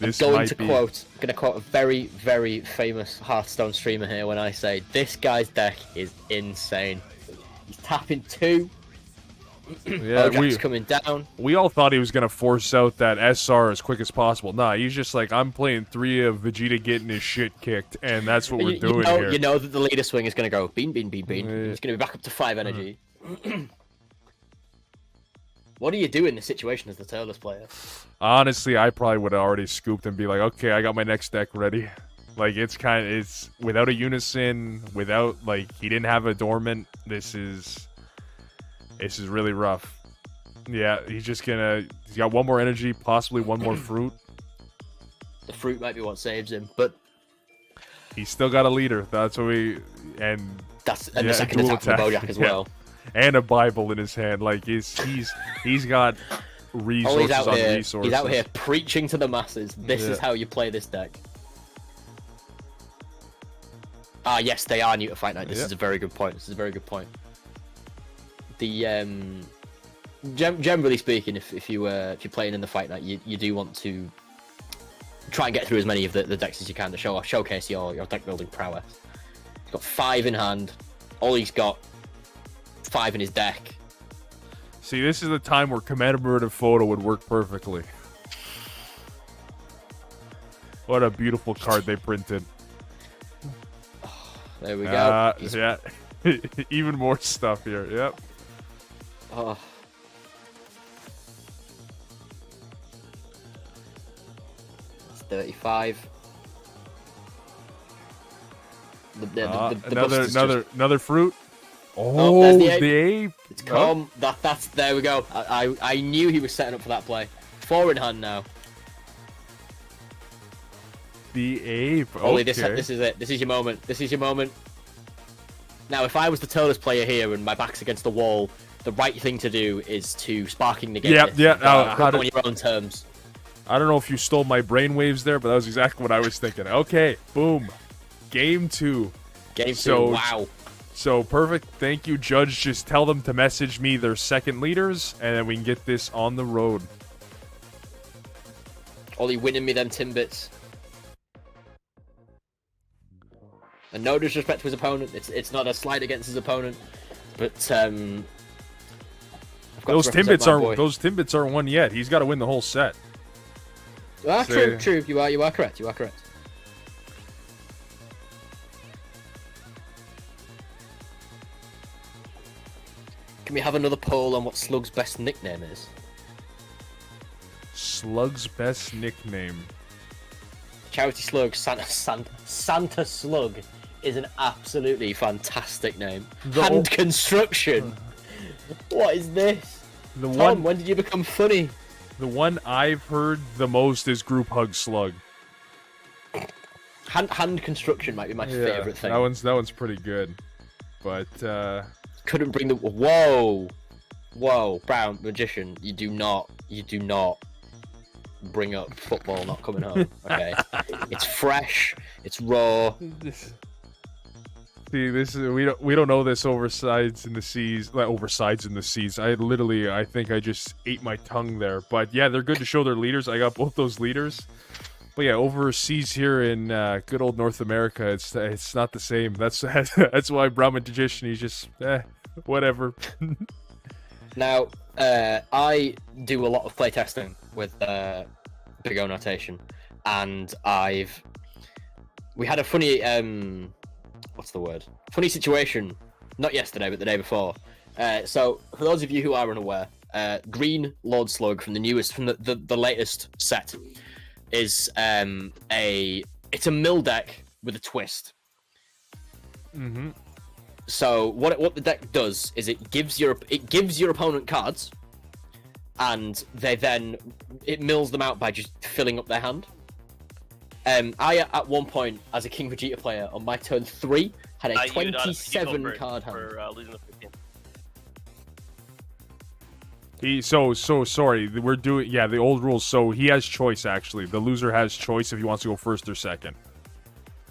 I'm going to quote a very, very famous Hearthstone streamer here when I say, this guy's deck is insane. He's tapping 2. Yeah, Bojack's coming down. We all thought he was going to force out that SR as quick as possible. Nah, he's just like, I'm playing 3 of Vegeta getting his shit kicked, and that's what we're doing here. You know that the leader swing is going to go bean, bean, bean, bean. He's going to be back up to 5 energy. What do you do in this situation as the Turles player? Honestly, I probably would have already scooped and be like, okay, I got my next deck ready. Like, it's without a unison, without, like, he didn't have a dormant. This is really rough. Yeah, he's got 1 more energy, possibly 1 more fruit. The fruit might be what saves him, but he's still got a leader. That's what the second attack from Boujack as well. And a Bible in his hand. Like he's got resources on resources. He's out here preaching to the masses. This is how you play this deck. Ah, yes, they are new to Fight Night. This is a very good point. The generally speaking, if you're playing in the Fight Night, you do want to try and get through as many of the decks as you can to showcase your deck building prowess. He's got 5 in hand. Ollie's got 5 in his deck. See, this is the time where commemorative photo would work perfectly. What a beautiful card they printed. There we go. Yeah. Even more stuff here. Yep. Oh. It's 35. Another fruit. Oh, there's the ape. The ape. It's calm. That's there we go. I knew he was setting up for that play. 4 in hand now. The ape. Okay. Ollie, this is it. This is your moment. This is your moment. Now, if I was the Turles player here and my back's against the wall, the right thing to do is to sparking negate it. Yeah. On your own terms. I don't know if you stole my brainwaves there, but that was exactly what I was thinking. Okay, boom. Game 2. Game 2, wow. So, perfect. Thank you, Judge. Just tell them to message me their second leaders, and then we can get this on the road. Ollie winning me them Timbits. And no disrespect to his opponent. It's not a slight against his opponent, but those Timbits aren't won yet. He's got to win the whole set. Ah, true. You are correct. You are correct. Can we have another poll on what Slug's best nickname is? Slug's best nickname. Charity Slug, Santa Slug is an absolutely fantastic name. Hand construction. What is this? Tom, when did you become funny? The one I've heard the most is Group Hug Slug. Hand construction might be my favorite thing. That one's pretty good, but couldn't bring the whoa, Brown Magician. You do not bring up football not coming home. Okay, it's fresh, it's raw. See, this is we don't know this oversides in the seas. I think I just ate my tongue there. But yeah, they're good to show their leaders. I got both those leaders. But yeah, overseas here in good old North America, it's not the same. That's why Brown Magician, he's just whatever. Now, I do a lot of playtesting with Big O Notation, and we had a funny funny situation, not yesterday but the day before. So for those of you who are unaware, Green Lord Slug from the latest set is it's a mill deck with a twist. Mm-hmm. So what the deck does is it gives your opponent cards, and it mills them out by just filling up their hand. I at one point, as a King Vegeta player, on my turn 3 had a 27 card hand. Losing the 15. So sorry. We're doing the old rules. So he has choice actually. The loser has choice if he wants to go first or second.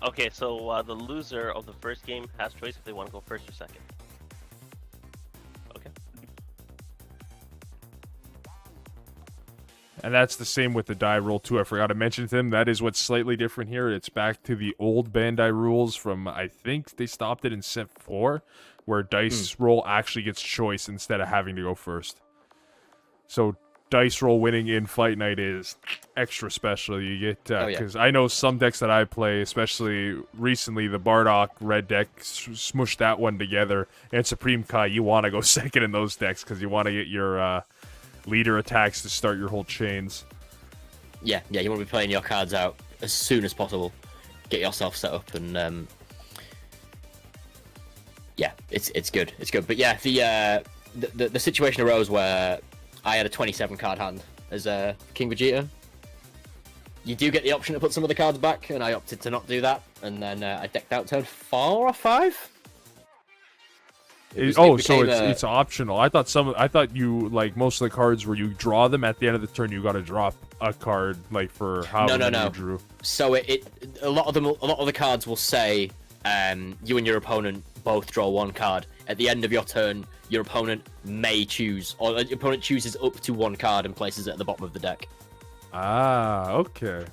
Okay, so the loser of the first game has choice if they want to go first or second. Okay. And that's the same with the die roll too. I forgot to mention to him, that is what's slightly different here. It's back to the old Bandai rules from, I think they stopped it in set 4, where dice roll actually gets choice instead of having to go first. So dice roll winning in Fight Night is extra special. You get because I know some decks that I play, especially recently, the Bardock red deck smushed that one together, and Supreme Kai, you want to go second in those decks because you want to get your leader attacks to start your whole chains. Yeah, you want to be playing your cards out as soon as possible. Get yourself set up, and it's good. It's good. But yeah, the situation arose where I had a 27 card hand as King Vegeta. You do get the option to put some of the cards back, and I opted to not do that, and then I decked out turn 4 or 5. It's optional. I thought you, like, most of the cards where you draw them at the end of the turn, you got to drop a card, like, for how you drew. So a lot of the cards will say you and your opponent both draw 1 card. At the end of your turn, your opponent may choose, or your opponent chooses up to 1 card and places it at the bottom of the deck. Ah, okay.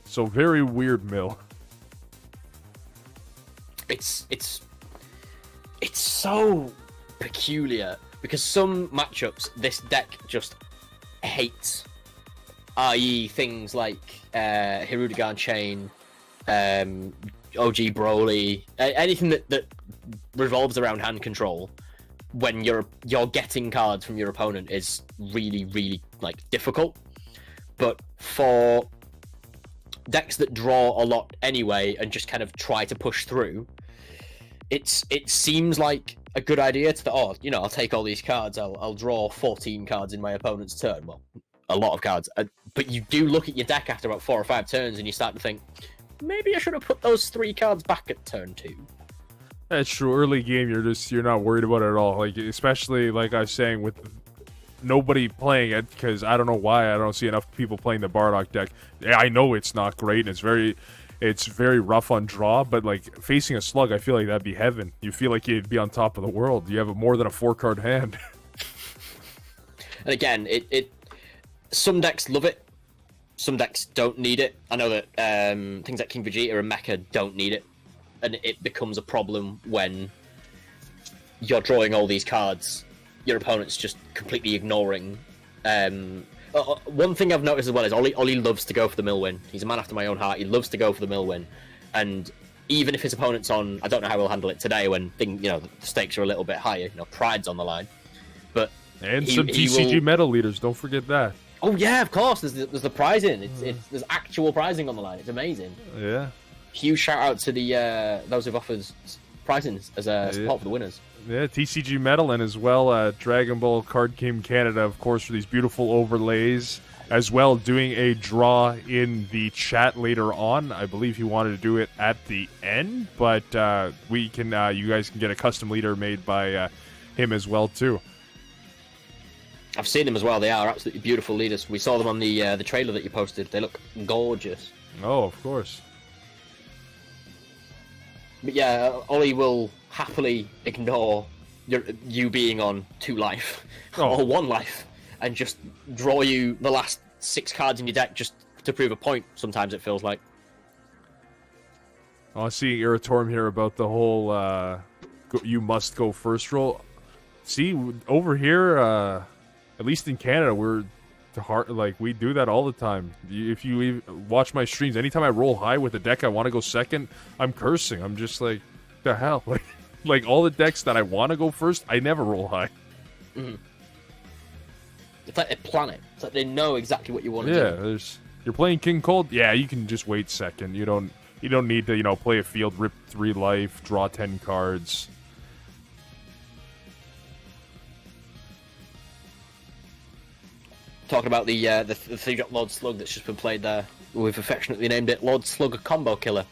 So very weird mill. It's so peculiar because some matchups this deck just hates, i.e. things like Hirudegarn Chain, OG Broly, anything that revolves around hand control. when you're getting cards from your opponent is really, really like difficult. But for decks that draw a lot anyway and just kind of try to push through, it seems like a good idea to I'll take all these cards, I'll draw 14 cards in my opponent's turn. Well, a lot of cards, but you do look at your deck after about 4 or 5 turns and you start to think, maybe I should have put those 3 cards back at turn 2. That's true. Early game, you're not worried about it at all. Like, especially like I was saying, with nobody playing it, because I don't know why I don't see enough people playing the Bardock deck. Yeah, I know it's not great, and it's very rough on draw, but like facing a Slug, I feel like that'd be heaven. You feel like you'd be on top of the world. You have more than a 4-card hand. And again, some decks love it, some decks don't need it. I know that things like King Vegeta and Mecha don't need it, and it becomes a problem when you're drawing all these cards, your opponent's just completely ignoring. One thing I've noticed as well is Ollie loves to go for the mill win. He's a man after my own heart. He loves to go for the mill win, and even if his opponent's on, I don't know how he'll handle it today when the stakes are a little bit higher. Pride's on the line, but some TCG medal leaders. Don't forget that. Oh yeah, of course. There's the prizing. There's actual prizing on the line. It's amazing. Yeah. Huge shout out to the those who've offered prizing as a support for the winners. Yeah, TCG medal, and as well Dragon Ball Card Game Canada, of course, for these beautiful overlays. As well, doing a draw in the chat later on. I believe he wanted to do it at the end, but we can. You guys can get a custom leader made by him as well too. I've seen them as well. They are absolutely beautiful leaders. We saw them on the trailer that you posted. They look gorgeous. Oh, of course. But yeah, Ollie will happily ignore you being on 2 life or 1 life and just draw you the last 6 cards in your deck just to prove a point. Sometimes it feels like. I see Irritorm here about the whole you must go first roll. See, over here, at least in Canada, we do that all the time. If you watch my streams, anytime I roll high with a deck I want to go second, I'm cursing. I'm just like, the hell? Like all the decks that I want to go first, I never roll high. Mm-hmm. It's like they plan it. It's like they know exactly what you want to do. Yeah, you're playing King Cold. Yeah, you can just wait second. You don't need to play a field, rip 3 life, draw 10 cards. Talking about the 3-drop Lord Slug that's just been played there. We've affectionately named it Lord Slug Combo Killer.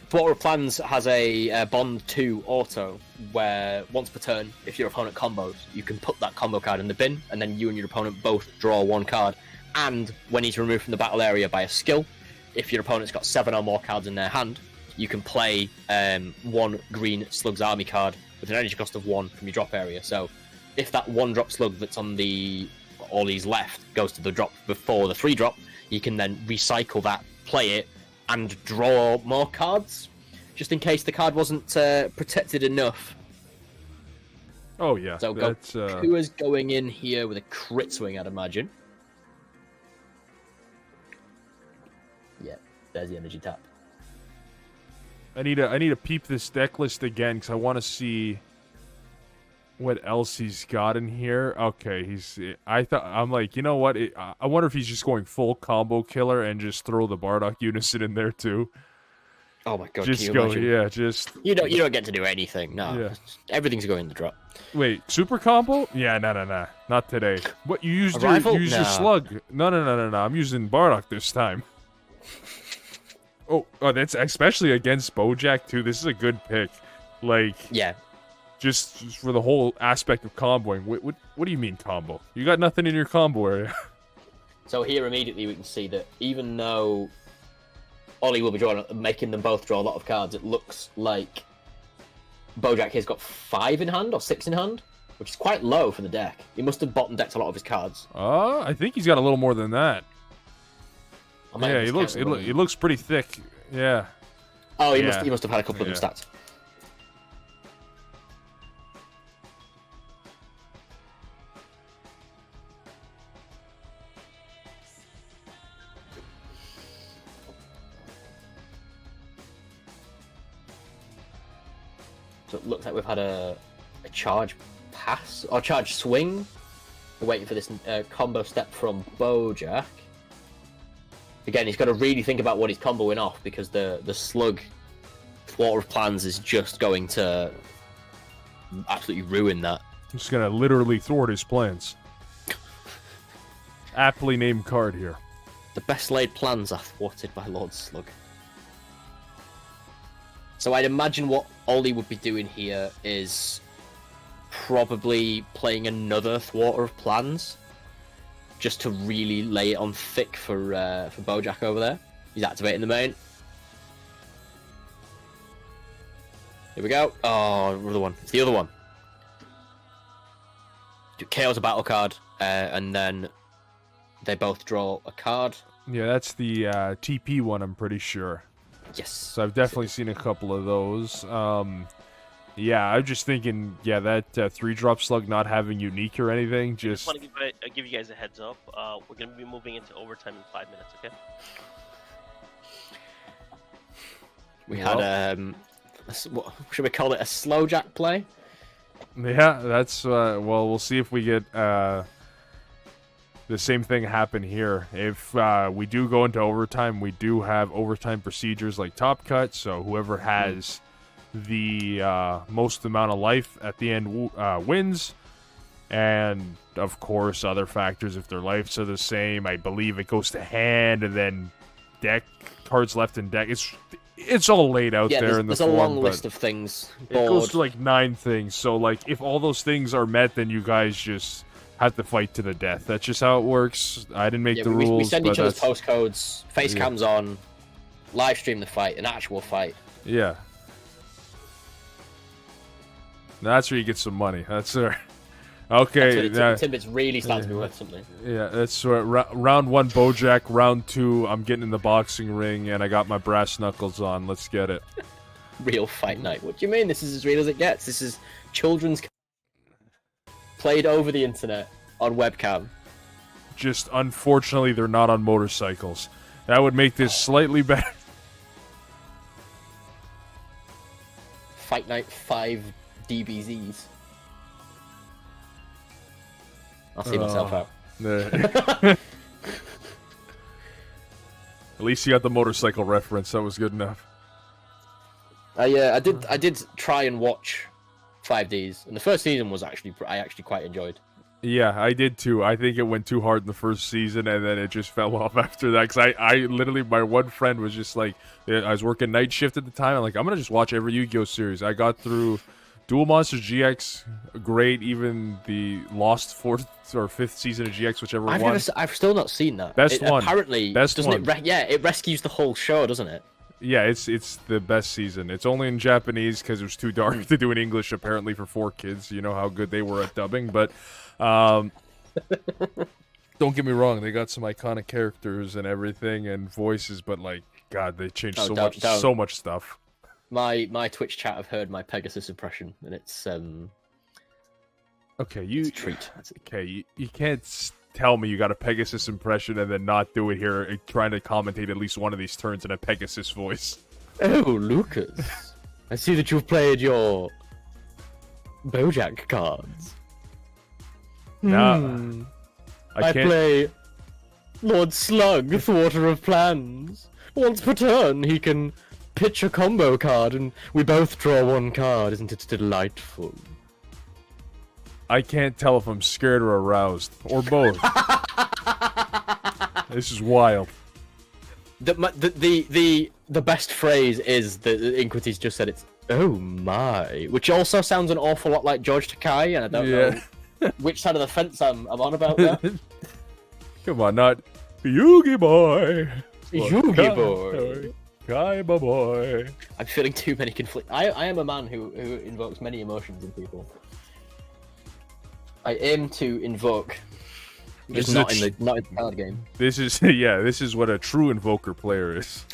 Thwart of Plans has a Bond 2 auto where once per turn, if your opponent combos, you can put that combo card in the bin, and then you and your opponent both draw 1 card. And when he's removed from the battle area by a skill, if your opponent's got 7 or more cards in their hand, you can play 1 green Slug's Army card with an energy cost of 1 from your drop area. So if that 1-drop Slug that's on all he's left goes to the drop before the 3-drop, you can then recycle that, play it, and draw more cards, just in case the card wasn't protected enough. Oh yeah, so Kua's going in here with a crit swing, I'd imagine. Yeah, there's the energy tap. I need to peep this deck list again because I want to see what else he's got in here. Okay, I'm like, you know what? I wonder if he's just going full combo killer and just throw the Bardock Unison in there too. Oh my god! Just go, yeah. Just you don't get to do anything. No, yeah. Everything's going in the drop. Wait, super combo? Yeah, no, not today. What you used your Slug? No. I'm using Bardock this time. Oh, that's especially against Boujack too. This is a good pick. Like, yeah. Just for the whole aspect of comboing. What do you mean combo? You got nothing in your combo area. So here immediately we can see that even though Ollie will be making them both draw a lot of cards, it looks like Boujack here's got 5 in hand or 6 in hand, which is quite low for the deck. He must have bottom decked a lot of his cards. I think he's got a little more than that. Yeah, he looks pretty thick. Yeah. Oh, he must have had a couple of them stats. So it looks like we've had a charge pass or charge swing. We're waiting for this combo step from Boujack. Again, he's got to really think about what he's comboing off because the slug thwarter of plans is just going to absolutely ruin that. Just gonna literally thwart his plans. Aptly named card here. The best laid plans are thwarted by Lord Slug. So I'd imagine what Ollie would be doing here is probably playing another thwarter of plans, just to really lay it on thick for Boujack over there. He's activating the main. Here we go. Oh, another one. It's the other one. KO's a battle card, and then they both draw a card. Yeah, that's the TP one, I'm pretty sure. Yes. So I've definitely seen a couple of those. Yeah, I'm just thinking, yeah, that 3-drop slug not having unique or anything, I just... want to give you guys a heads up. We're going to be moving into overtime in 5 minutes, okay? We had, what should we call it, a slow jack play? Yeah, that's, well, we'll see if we get the same thing happen here. If we do go into overtime, we do have overtime procedures like top cut, so whoever has the most amount of life at the end wins. And, of course, other factors, if their lives are the same, I believe it goes to hand, and then deck, cards left in deck. It's all laid out there in the form. There's a long list of things. It goes to like 9 things. So like if all those things are met, then you guys just have to fight to the death. That's just how it works. I didn't make the rules. We send each other's postcodes, face cams on, live stream the fight, an actual fight. Yeah. That's where you get some money. That's where. Okay. Timbits really starts to be worth something. Yeah, that's round 1 Boujack, round 2 I'm getting in the boxing ring and I got my brass knuckles on. Let's get it. Real fight night. What do you mean? This is as real as it gets. This is children's played over the internet on webcam. Just unfortunately they're not on motorcycles. That would make this slightly better. Fight night 5 DBZs. I'll see myself out. At least you got the motorcycle reference. That was good enough. I did try and watch 5Ds, and the first season was I actually quite enjoyed. Yeah, I did too. I think it went too hard in the first season, and then it just fell off after that. Because I literally, my one friend was just like, I was working night shift at the time. I'm like, I'm gonna just watch every Yu-Gi-Oh series. I got through Duel Monsters GX, great. Even the lost 4th or 5th season of GX, whichever one. I've still not seen that. Best one. Apparently, best one. It rescues the whole show, doesn't it? Yeah, it's the best season. It's only in Japanese because it was too dark to do in English, apparently, for 4 kids. You know how good they were at dubbing, but don't get me wrong, they got some iconic characters and everything and voices, but like, God, they changed so much stuff. My Twitch chat have heard my Pegasus impression, and it's okay. It's a treat. Okay, you can't tell me you got a Pegasus impression and then not do it here, trying to commentate at least one of these turns in a Pegasus voice. Oh, Lucas, I see that you've played your Boujack cards. Nah, I play Lord Slug, thwarter of plans. Once per turn, he can pitch a combo card, and we both draw 1 card. Isn't it delightful? I can't tell if I'm scared or aroused, or both. This is wild. The best phrase is that Inquity's just said, it's "oh my," which also sounds an awful lot like George Takai, and I don't know which side of the fence I'm on about there. Come on, not Yugi boy. Yugi boy. Kaiba boy. I'm feeling too many conflict. I am a man who invokes many emotions in people. I aim to invoke, just not in the card game. This is this is what a true invoker player is.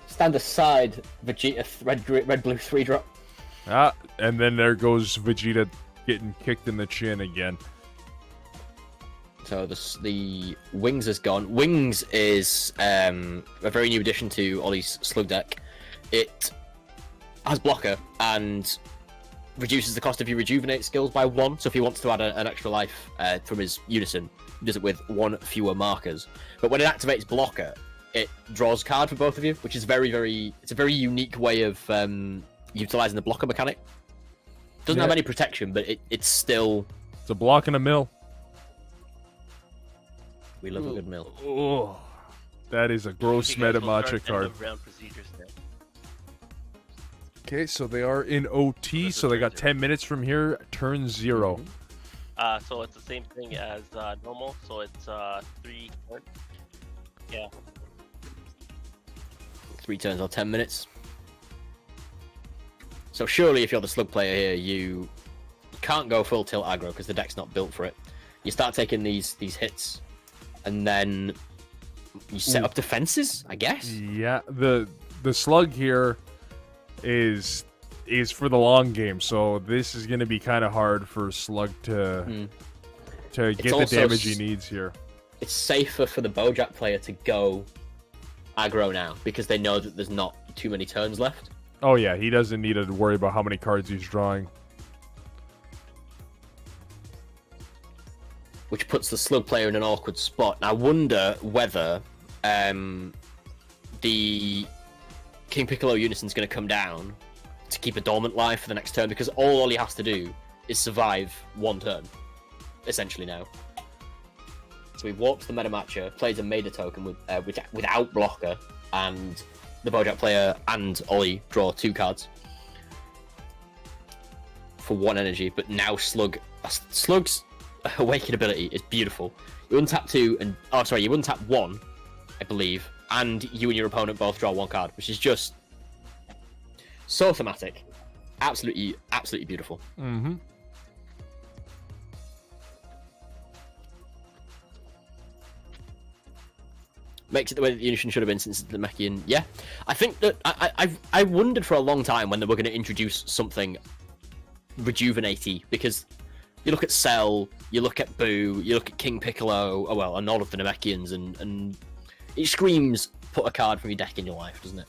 Stand aside, Vegeta, red blue 3-drop. Ah, and then there goes Vegeta getting kicked in the chin again. So the Wings is gone. Wings is a very new addition to Ollie's Slug deck. It has blocker, and reduces the cost of your rejuvenate skills by 1. So if he wants to add an extra life from his unison, he does it with 1 fewer markers. But when it activates blocker, it draws a card for both of you, which is it's a very unique way of utilizing the blocker mechanic. Doesn't have any protection, but it's still... It's a block and a mill. We love a good mill. Oh, that is a gross meta matcha card. Okay, so they are in OT, so they got 10 minutes from here. Turn 0. So it's the same thing as normal. So it's 3 turns. Yeah. 3 turns or 10 minutes. So surely, if you're the slug player here, you can't go full tilt aggro because the deck's not built for it. You start taking these hits, and then you set up defenses, I guess. Yeah, the slug here is for the long game, so this is going to be kind of hard for Slug to get the damage he needs here. It's safer for the Boujack player to go aggro now because they know that there's not too many turns left. Oh yeah, he doesn't need to worry about how many cards he's drawing. Which puts the Slug player in an awkward spot. And I wonder whether the King Piccolo Unison's going to come down to keep a dormant life for the next turn, because all he has to do is survive 1 turn, essentially now. So he warps the meta matcher, plays a Maida token without blocker, and the Boujack player and Ollie draw 2 cards for 1 energy. But now Slug's Awaken ability is beautiful. You untap 2 and you untap 1, I believe, and you and your opponent both draw 1 card, which is just so thematic. Absolutely beautiful. Mm-hmm. Makes it the way that the Unison should have been since the Namekian. Yeah, I think that I wondered for a long time when they were going to introduce something rejuvenate-y, because you look at Cell, you look at Boo, you look at King Piccolo, and all of the Namekians, and it screams put a card from your deck in your life, doesn't it?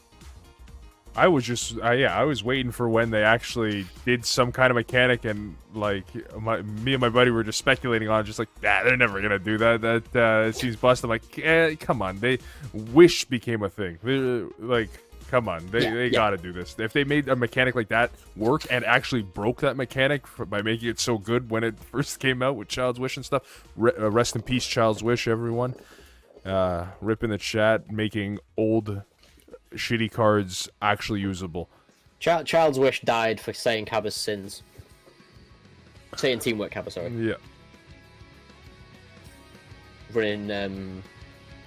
I was just, I was waiting for when they actually did some kind of mechanic, and like me and my buddy were just speculating on, just like, they're never gonna do that. That seems busted. I'm like, come on, Wish became a thing. Come on, they gotta do this. If they made a mechanic like that work and actually broke that mechanic by making it so good when it first came out with Child's Wish and stuff, rest in peace, Child's Wish, everyone. Rip in the chat, making old shitty cards actually usable. Child's Wish died for saying Cabba's sins. Saying Teamwork Cabba, sorry. Yeah. Running,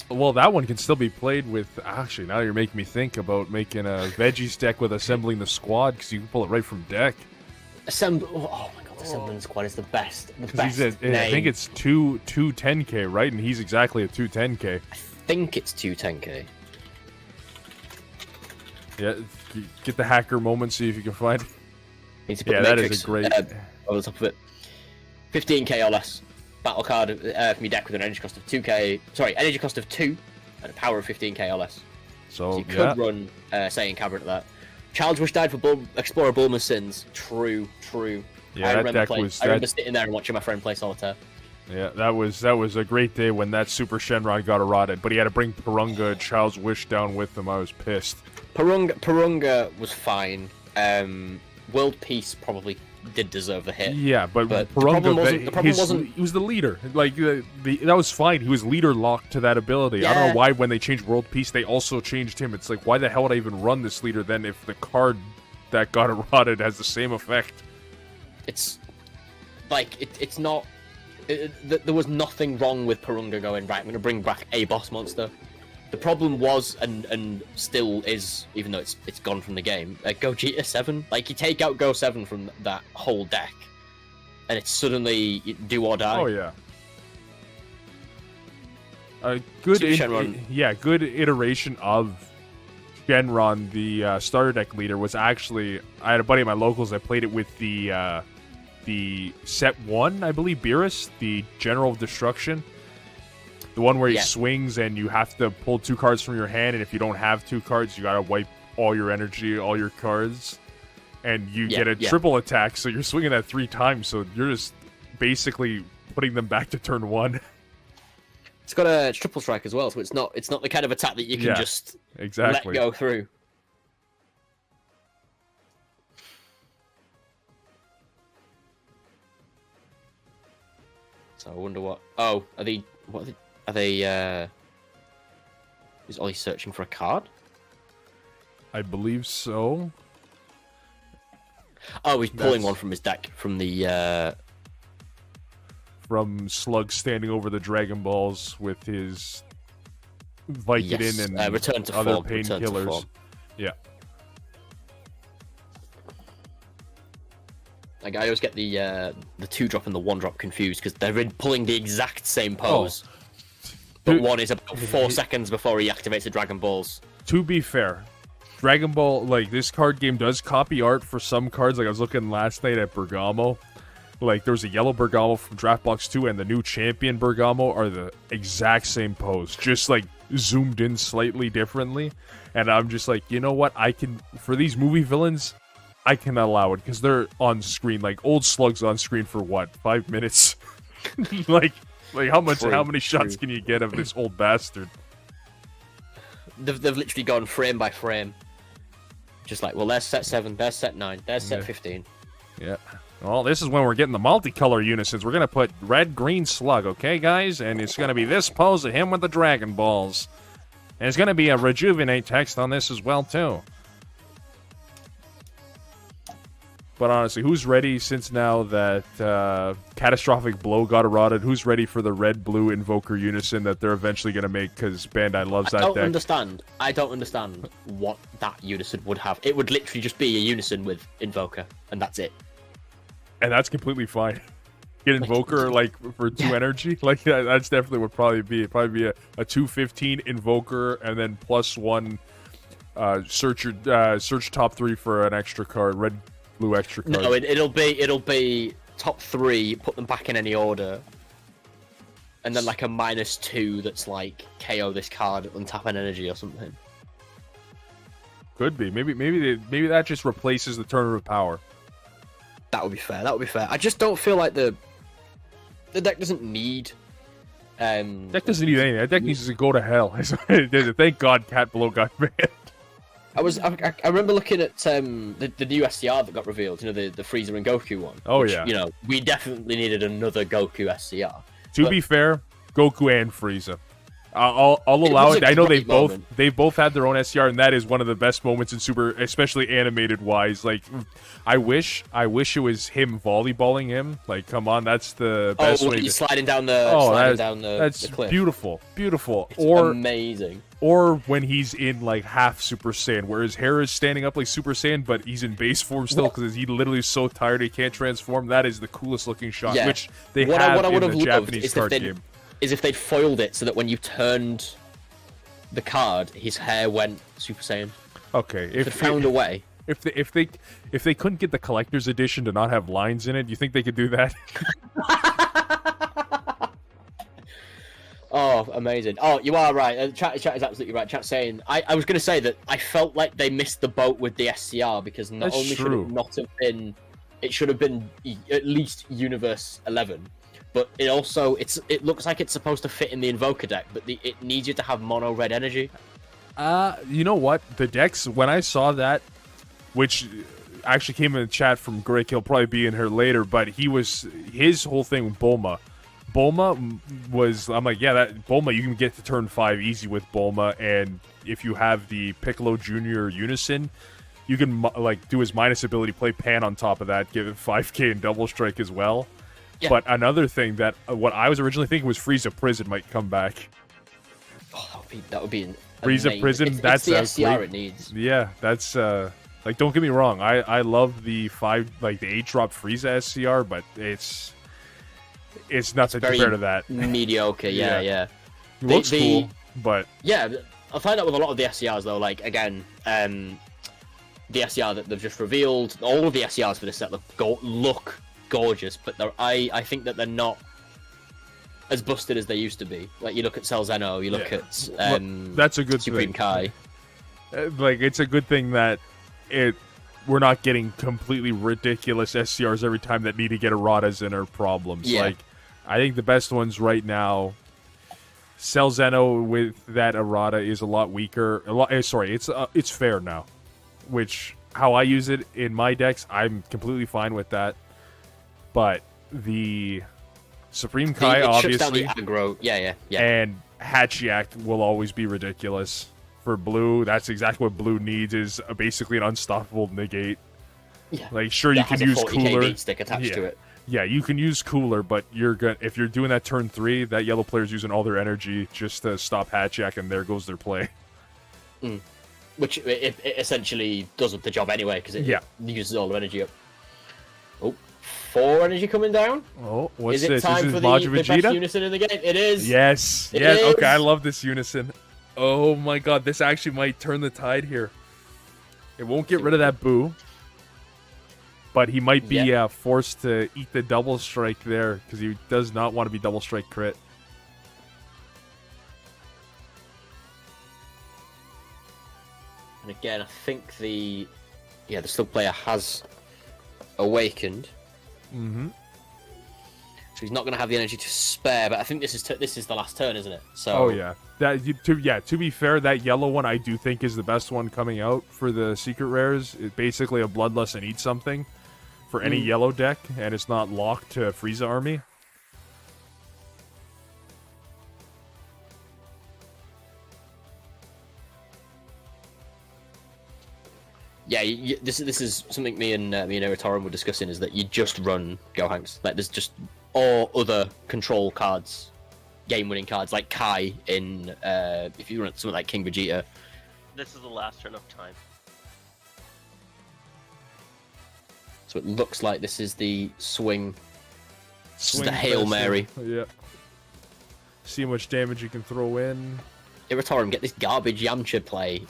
Well, that one can still be played with... Actually, now you're making me think about making a Veggies deck with assembling the squad, because you can pull it right from deck. Oh my god, assembling the squad is the best. I think it's 210k, right? And he's exactly a 210k. I think it's 210k. Yeah, get the hacker moment, see if you can find it. Need to put the that Matrix, is a great... over the top of it. 15k or less. Battle card from your deck with an energy cost of 2k. Sorry, energy cost of 2 and a power of 15k or less. So you could run Saiyan Cabra at that. Child's Wish died for Explorer Bulma's sins. True. Yeah, I remember sitting there and watching my friend play Solitaire. Yeah, that was a great day when that Super Shenron got eroded, but he had to bring Purunga and Child's Wish down with him. I was pissed. Purunga was fine. World Peace probably did deserve a hit. Yeah, but Purunga, the problem wasn't... He was the leader. Like, that was fine. He was leader locked to that ability. Yeah. I don't know why when they changed World Peace, they also changed him. It's like, why the hell would I even run this leader then if the card that got eroded has the same effect? It's... Like, it's not... there was nothing wrong with Purunga going, right, I'm going to bring back a boss monster. The problem was, and still is, even though it's gone from the game, Gogeta 7. Like, you take out Go 7 from that whole deck, and it's suddenly do or die. Oh, yeah. A good good iteration of Shenron, the starter deck leader, was actually... I had a buddy at my locals that played it with the set 1, I believe, Beerus, the General of Destruction. The one where he swings and you have to pull 2 cards from your hand, and if you don't have 2 cards, you gotta wipe all your energy, all your cards. and you Yeah, get a yeah. triple attack, so you're swinging that 3 times, so you're just basically putting them back to turn 1. It's got a triple strike as well, so it's not the kind of attack that you can Yeah, just exactly. let go through. So I wonder what. Oh, are they? What are they? Is Ollie searching for a card? I believe so. Oh, he's pulling That's- one from his deck from the. From Slug standing over the Dragon Balls with his Vicodin Yes, and return to other form, return to painkillers. form. Yeah. Like I always get the 2-drop and the 1-drop confused because they're pulling the exact same pose, but Dude. one is about 4 seconds before he activates the Dragon Balls. To be fair, Dragon Ball, like, this card game does copy art for some cards. Like, I was looking last night at Bergamo. Like, there was a yellow Bergamo from Draft Box 2 and the new champion Bergamo are the exact same pose. Just, like, zoomed in slightly differently. And I'm just like, you know what? I can, for these movie villains, I can allow it. Because they're on screen. Like, old Slug's on screen for what? 5 minutes? like how many shots can you get of this old bastard? They've literally gone frame by frame. Just like, well, there's set 7, there's set 9, there's set 15. Yeah. Well, this is when we're getting the multicolor unisons. We're going to put red, green Slug, okay, guys? And it's going to be this pose of him with the Dragon Balls. And it's going to be a rejuvenate text on this as well, too. But honestly, who's ready since now that Catastrophic Blow got eroded? Who's ready for the red-blue Invoker unison that they're eventually going to make because Bandai loves that deck? I don't understand what that unison would have. It would literally just be a unison with Invoker, and that's it. And that's completely fine. Get Invoker like for 2 energy. Like that's definitely would probably be. It'd probably be a 2/15 Invoker and then +1 search top 3 for an extra card, red blue extra card. No, it'll be top 3. Put them back in any order, and then like a -2 that's like KO this card, untap an energy or something. Could be. Maybe that just replaces the Turner of Power. That would be fair. That would be fair. I just don't feel like the deck doesn't need. Deck doesn't need anything. That deck needs to go to hell. Thank God Cat Below got banned. I remember looking at the new SCR that got revealed. You know, the Frieza and Goku one. Oh, which, yeah. You know, we definitely needed another Goku SCR. To be fair, Goku and Frieza. I'll allow it. I know they've both had their own SCR, and that is one of the best moments in Super, especially animated wise. Like, I wish it was him volleyballing him. Like, come on, that's the best way. He's sliding down the that's cliff. beautiful. It's amazing. Or when he's in like half Super Saiyan, where his hair is standing up like Super Saiyan, but he's in base form still because he literally is so tired he can't transform. That is the coolest looking shot, which they have in the Japanese card game. Is if they'd foiled it so that when you turned the card, his hair went Super Saiyan. Okay, if they found a way. If they couldn't get the collector's edition to not have lines in it, do you think they could do that? Oh, amazing! Oh, you are right. Chat is absolutely right. Chat saying I was going to say that I felt like they missed the boat with the SCR because not only should it not have been, it should have been at least Universe 11. But it also it looks like it's supposed to fit in the Invoker deck, but it needs you to have mono red energy. You know what? The decks, when I saw that, which actually came in the chat from Greg, he'll probably be in here later, but his whole thing with Bulma. Bulma was, I'm like, yeah, that Bulma, you can get to turn 5 easy with Bulma, and if you have the Piccolo Jr. Unison, you can like do his minus ability, play Pan on top of that, give it 5k and double strike as well. Yeah. But another thing that what I was originally thinking was Frieza Prison might come back. Oh, that would be Frieza Prison. That's the SCR it needs. Yeah, that's like, don't get me wrong. I love the 8-drop Frieza SCR, but it's nothing compared to that. Mediocre. Yeah. It looks cool, but yeah, I find that with a lot of the SCRs though. Like again, the SCR that they've just revealed, all of the SCRs for this set look gorgeous, but I think that they're not as busted as they used to be. Like you look at Cell Zeno, you look at that's a good Supreme thing. Kai. Like it's a good thing that we're not getting completely ridiculous SCRs every time that need to get erratas in or problems. Yeah. Like, I think the best ones right now, Cell Zeno with that errata is a lot weaker. It's fair now. Which, how I use it in my decks, I'm completely fine with that. But the Supreme Kai, it obviously, shuts down the aggro. Yeah. and Hatchiact will always be ridiculous. For blue, that's exactly what blue needs, is basically an unstoppable negate. Yeah. Like, sure, you That can has a use 40k Cooler. beat stick attached to it. Yeah, you can use Cooler, but if you're doing that turn 3, that yellow player's using all their energy just to stop Hatchiac, and there goes their play. Which it essentially does the job anyway, because it uses all the energy up. Oh, 4 energy coming down. Oh, what's is it this? time Is for this the Majin best unison in the game? It is. Yes. It yes. is. Okay, I love this unison. Oh my god, this actually might turn the tide here. It won't get rid of that Boo. But he might be forced to eat the double strike there, because he does not want to be double strike crit. And again, I think the Slug player has awakened. Mm-hmm. So he's not going to have the energy to spare. But I think this is the last turn, isn't it? So. Oh yeah. To be fair, that yellow one I do think is the best one coming out for the secret rares. It's basically a Bloodlust and Eat Something for any yellow deck, and it's not locked to Frieza Army. Yeah, this is something me and Eratorum were discussing, is that you just run Gohanks. Like, there's just all other control cards, game-winning cards, like Kai in if you run something like King Vegeta. This is the last turn of time. So it looks like this is the swing. This is the Hail Mary. Yeah. See how much damage you can throw in. Eratorum, get this garbage Yamcha play.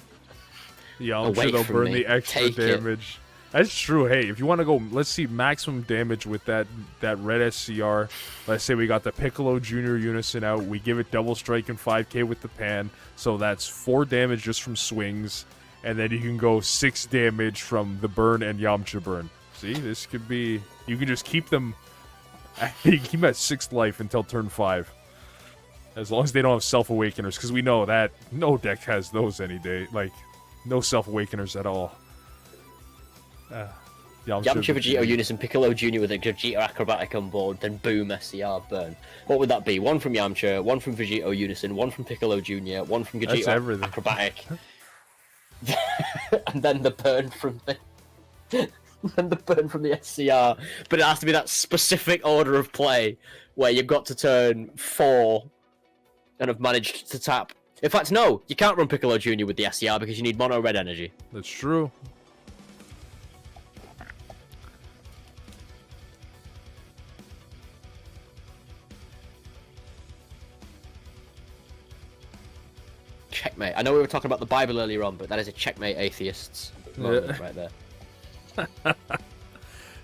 Yeah, I'm sure they'll burn the extra damage. That's true. Hey, if you want to go, let's see maximum damage with that red SCR. Let's say we got the Piccolo Junior Unison out. We give it double strike and 5k with the pan. So that's 4 damage just from swings. And then you can go 6 damage from the burn and Yamcha burn. See, this could be... You can just keep them... You can keep them at 6th life until turn 5. As long as they don't have Self-Awakeners. Because we know that no deck has those any day. Like, no Self-Awakeners at all. Yamcha Vegito Unison, Piccolo Jr. with a Vegito Acrobatic on board, then boom, SCR burn. What would that be? 1 from Yamcha, 1 from Vegito Unison, 1 from Piccolo Jr., 1 from Vegito Acrobatic. And then the burn from the... and the burn from the SCR. But it has to be that specific order of play where you've got to turn 4 and have managed to tap. In fact, no, you can't run Piccolo Jr. with the SCR because you need mono red energy. That's true. Checkmate. I know we were talking about the Bible earlier on, but that is a checkmate atheists moment right there.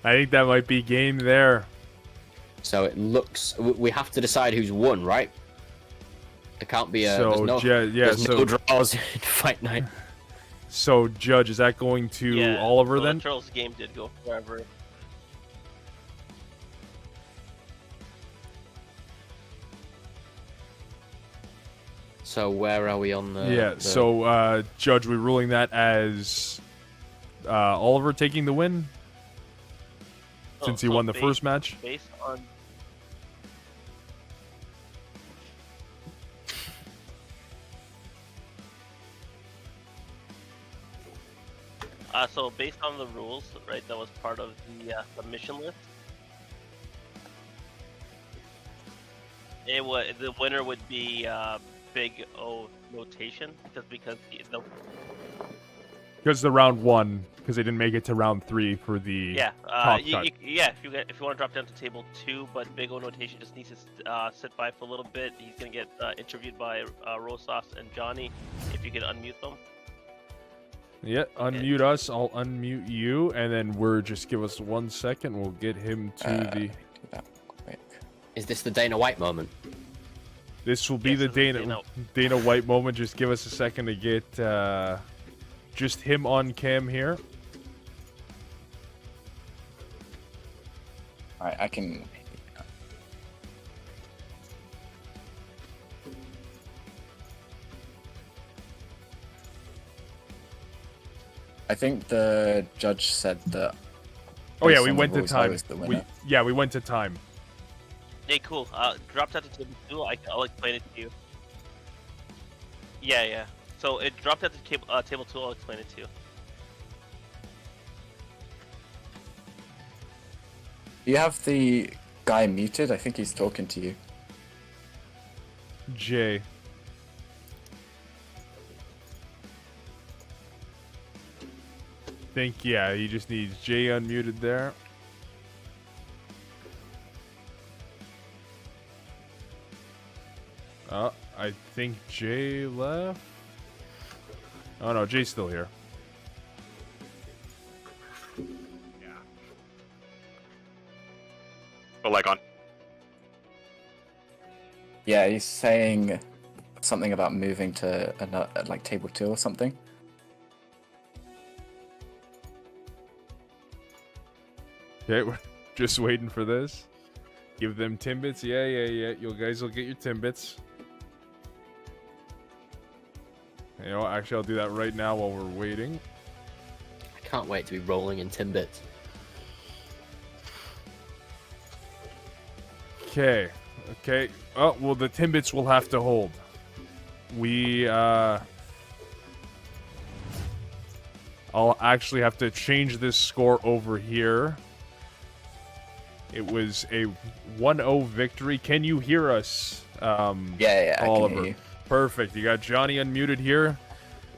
I think that might be game there. So it looks... We have to decide who's won, right? There can't be a... So, there's no draws in Fight Night. So, Judge, is that going to Oliver then? The Turles game did go forever. So where are we on the... so, Judge, we're ruling that as Oliver taking the win? Since he won the first match? Based on... so based on the rules, right, that was part of the mission list. The winner would be Big O notation because the round 1, because they didn't make it to round 3 for the top cut. if you want to drop down to table 2, but Big O notation just needs to sit by for a little bit. He's gonna get interviewed by Rosas and Johnny. If you could unmute them. Yeah, unmute us. I'll unmute you, and then just give us 1 second. We'll get him to the. Do that quick. Is this the Dana White moment? This will be the Dana White moment. Just give us a second to get just him on cam here. Alright, I can. I think the judge said that. Oh yeah, based we on the went to rules, I time. was the winner. We went to time. Hey, cool. Dropped out to table 2. I'll explain it to you. Yeah. So it dropped out to table 2. I'll explain it to you. Do you have the guy muted? I think he's talking to you. Jay. Think yeah, he just needs Jay unmuted there. I think Jay left. Oh no, Jay's still here. Oh, leg on. Yeah, he's saying something about moving to another, like table 2 or something. Okay, we're just waiting for this. Give them Timbits. Yeah. You guys will get your Timbits. You know, actually, I'll do that right now while we're waiting. I can't wait to be rolling in Timbit. Okay. Oh, well, the Timbits will have to hold. I'll actually have to change this score over here. It was a 1-0 victory. Can you hear us, Yeah, I Oliver? can hear you. Perfect. You got Johnny unmuted here.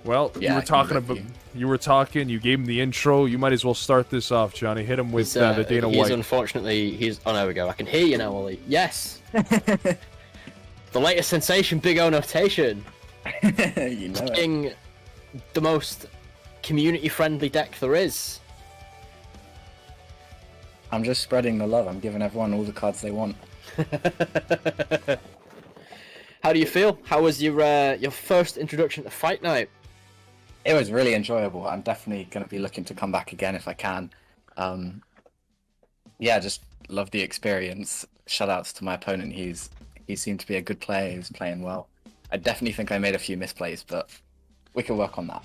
Well, Yeah, you were I can talking hear about. you. You were talking. You gave him the intro. You might as well start this off, Johnny. Hit him with the Dana He's White. unfortunately, oh, there we go. I can hear you now, Ollie. Yes! The latest sensation, Big O Notation. You know it. Being the most community-friendly deck there is. I'm just spreading the love. I'm giving everyone all the cards they want. How do you feel? How was your first introduction to Fight Night? It was really enjoyable. I'm definitely going to be looking to come back again if I can. Yeah, just love the experience. Shoutouts to my opponent. He seemed to be a good player. He was playing well. I definitely think I made a few misplays, but we can work on that.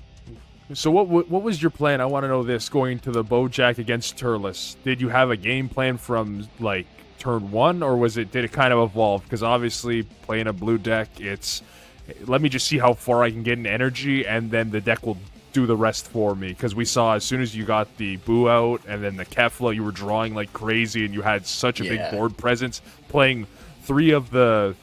So what was your plan? I want to know this going to the Boujack against Turles. Did you have a game plan from like turn 1, or did it kind of evolve? Because obviously playing a blue deck, it's let me just see how far I can get in energy, and then the deck will do the rest for me. Because we saw as soon as you got the Boo out and then the Kefla, you were drawing like crazy, and you had such a big board presence, playing 3 of the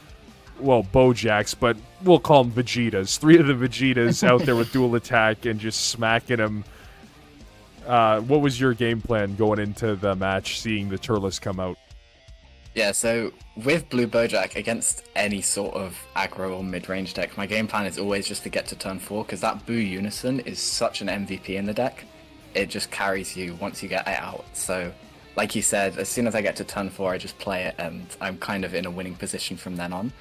Bojacks, but we'll call them Vegetas. 3 of the Vegetas out there with dual attack and just smacking them. What was your game plan going into the match, seeing the Turles come out? Yeah, so with Blue Bojack, against any sort of aggro or mid-range deck, my game plan is always just to get to turn 4, because that Boo Unison is such an MVP in the deck. It just carries you once you get it out. So, like you said, as soon as I get to turn 4, I just play it, and I'm kind of in a winning position from then on.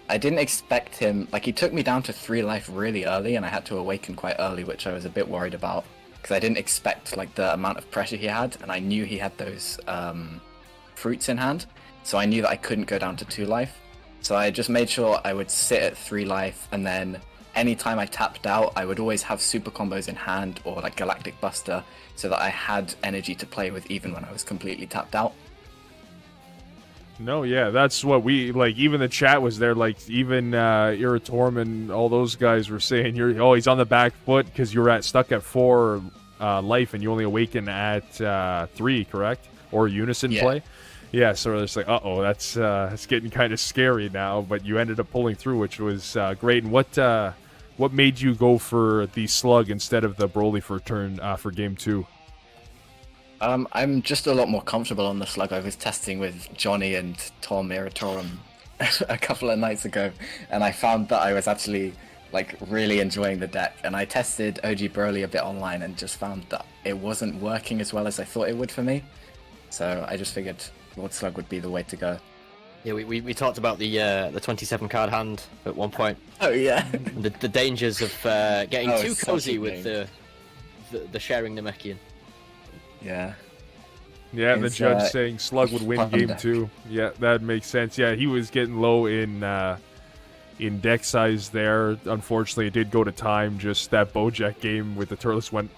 I didn't expect him, like, he took me down to 3 life really early, and I had to awaken quite early, which I was a bit worried about, because I didn't expect, like, the amount of pressure he had, and I knew he had those, fruits in hand, so I knew that I couldn't go down to 2 life. So I just made sure I would sit at 3 life, and then anytime I tapped out, I would always have super combos in hand, or like Galactic Buster, so that I had energy to play with even when I was completely tapped out. No, yeah, that's what we, like, even the chat was there, like, even Iratorm and all those guys were saying, he's on the back foot because you're stuck at 4 life and you only awaken at 3, correct? Or Unison play? Yeah, so it's like, that's getting kind of scary now, but you ended up pulling through, which was great. And what made you go for the Slug instead of the Broly for game 2? I'm just a lot more comfortable on the Slug. I was testing with Johnny and Tom Iritorum a couple of nights ago, and I found that I was actually like really enjoying the deck. And I tested OG Broly a bit online and just found that it wasn't working as well as I thought it would for me. So I just figured Lord Slug would be the way to go. Yeah, we talked about the 27 card hand at one point. Oh yeah. And the dangers of getting too such a cozy with thing. the sharing Namekian. Yeah. Yeah, and the Is, judge saying Slug would win fun game deck. 2. Yeah, that makes sense. Yeah, he was getting low in deck size there. Unfortunately, it did go to time. Just that Boujack game with the Turles went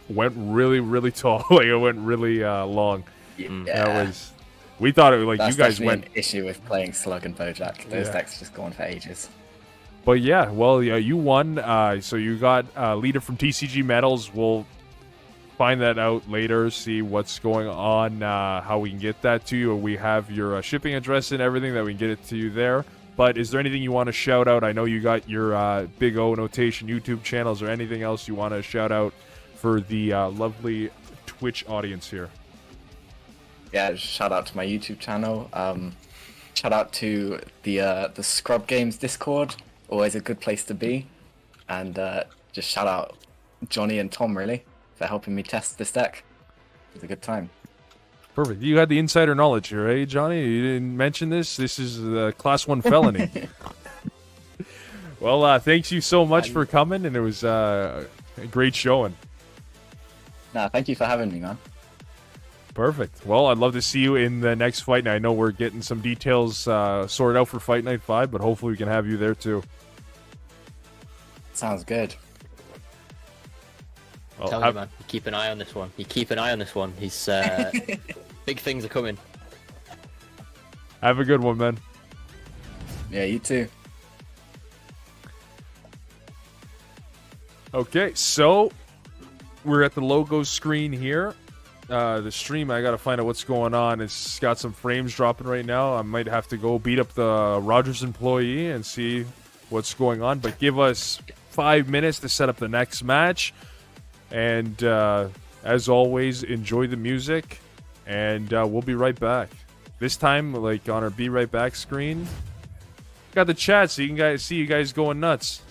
really, really tall. Like, it went really long. Yeah, That was... We thought it was like that's you guys definitely went... an issue with playing Slug and Boujack. Those Yeah. decks just go on for ages. But yeah, well, yeah, you won. So you got leader from TCG Metals. We'll find that out later, see what's going on, how we can get that to you. We have your shipping address and everything that we can get it to you there. But is there anything you want to shout out? I know you got your Big O Notation YouTube channels, or anything else you want to shout out for the lovely Twitch audience here. Yeah, shout out to my YouTube channel. Shout out to the Scrub Games Discord. Always a good place to be. And just shout out Johnny and Tom, really, for helping me test this deck. It was a good time. Perfect. You had the insider knowledge here, eh, Johnny? You didn't mention this. This is a Class 1 felony. Well, thanks you so much for coming, and it was a great showing. Nah, thank you for having me, man. Perfect. Well, I'd love to see you in the next fight, and I know we're getting some details sorted out for Fight Night 5, but hopefully we can have you there too. Sounds good. Well, Tell you, man, you keep an eye on this one. You keep an eye on this one. He's big things are coming. have a good one, man. Yeah, you too. Okay, so we're at the logo screen here. The stream, I gotta find out what's going on. It's got some frames dropping right now. I might have to go beat up the Rogers employee and see what's going on. But give us 5 minutes to set up the next match. And as always, enjoy the music. And we'll be right back. This time, like on our Be Right Back screen, got the chat so you can see you guys going nuts.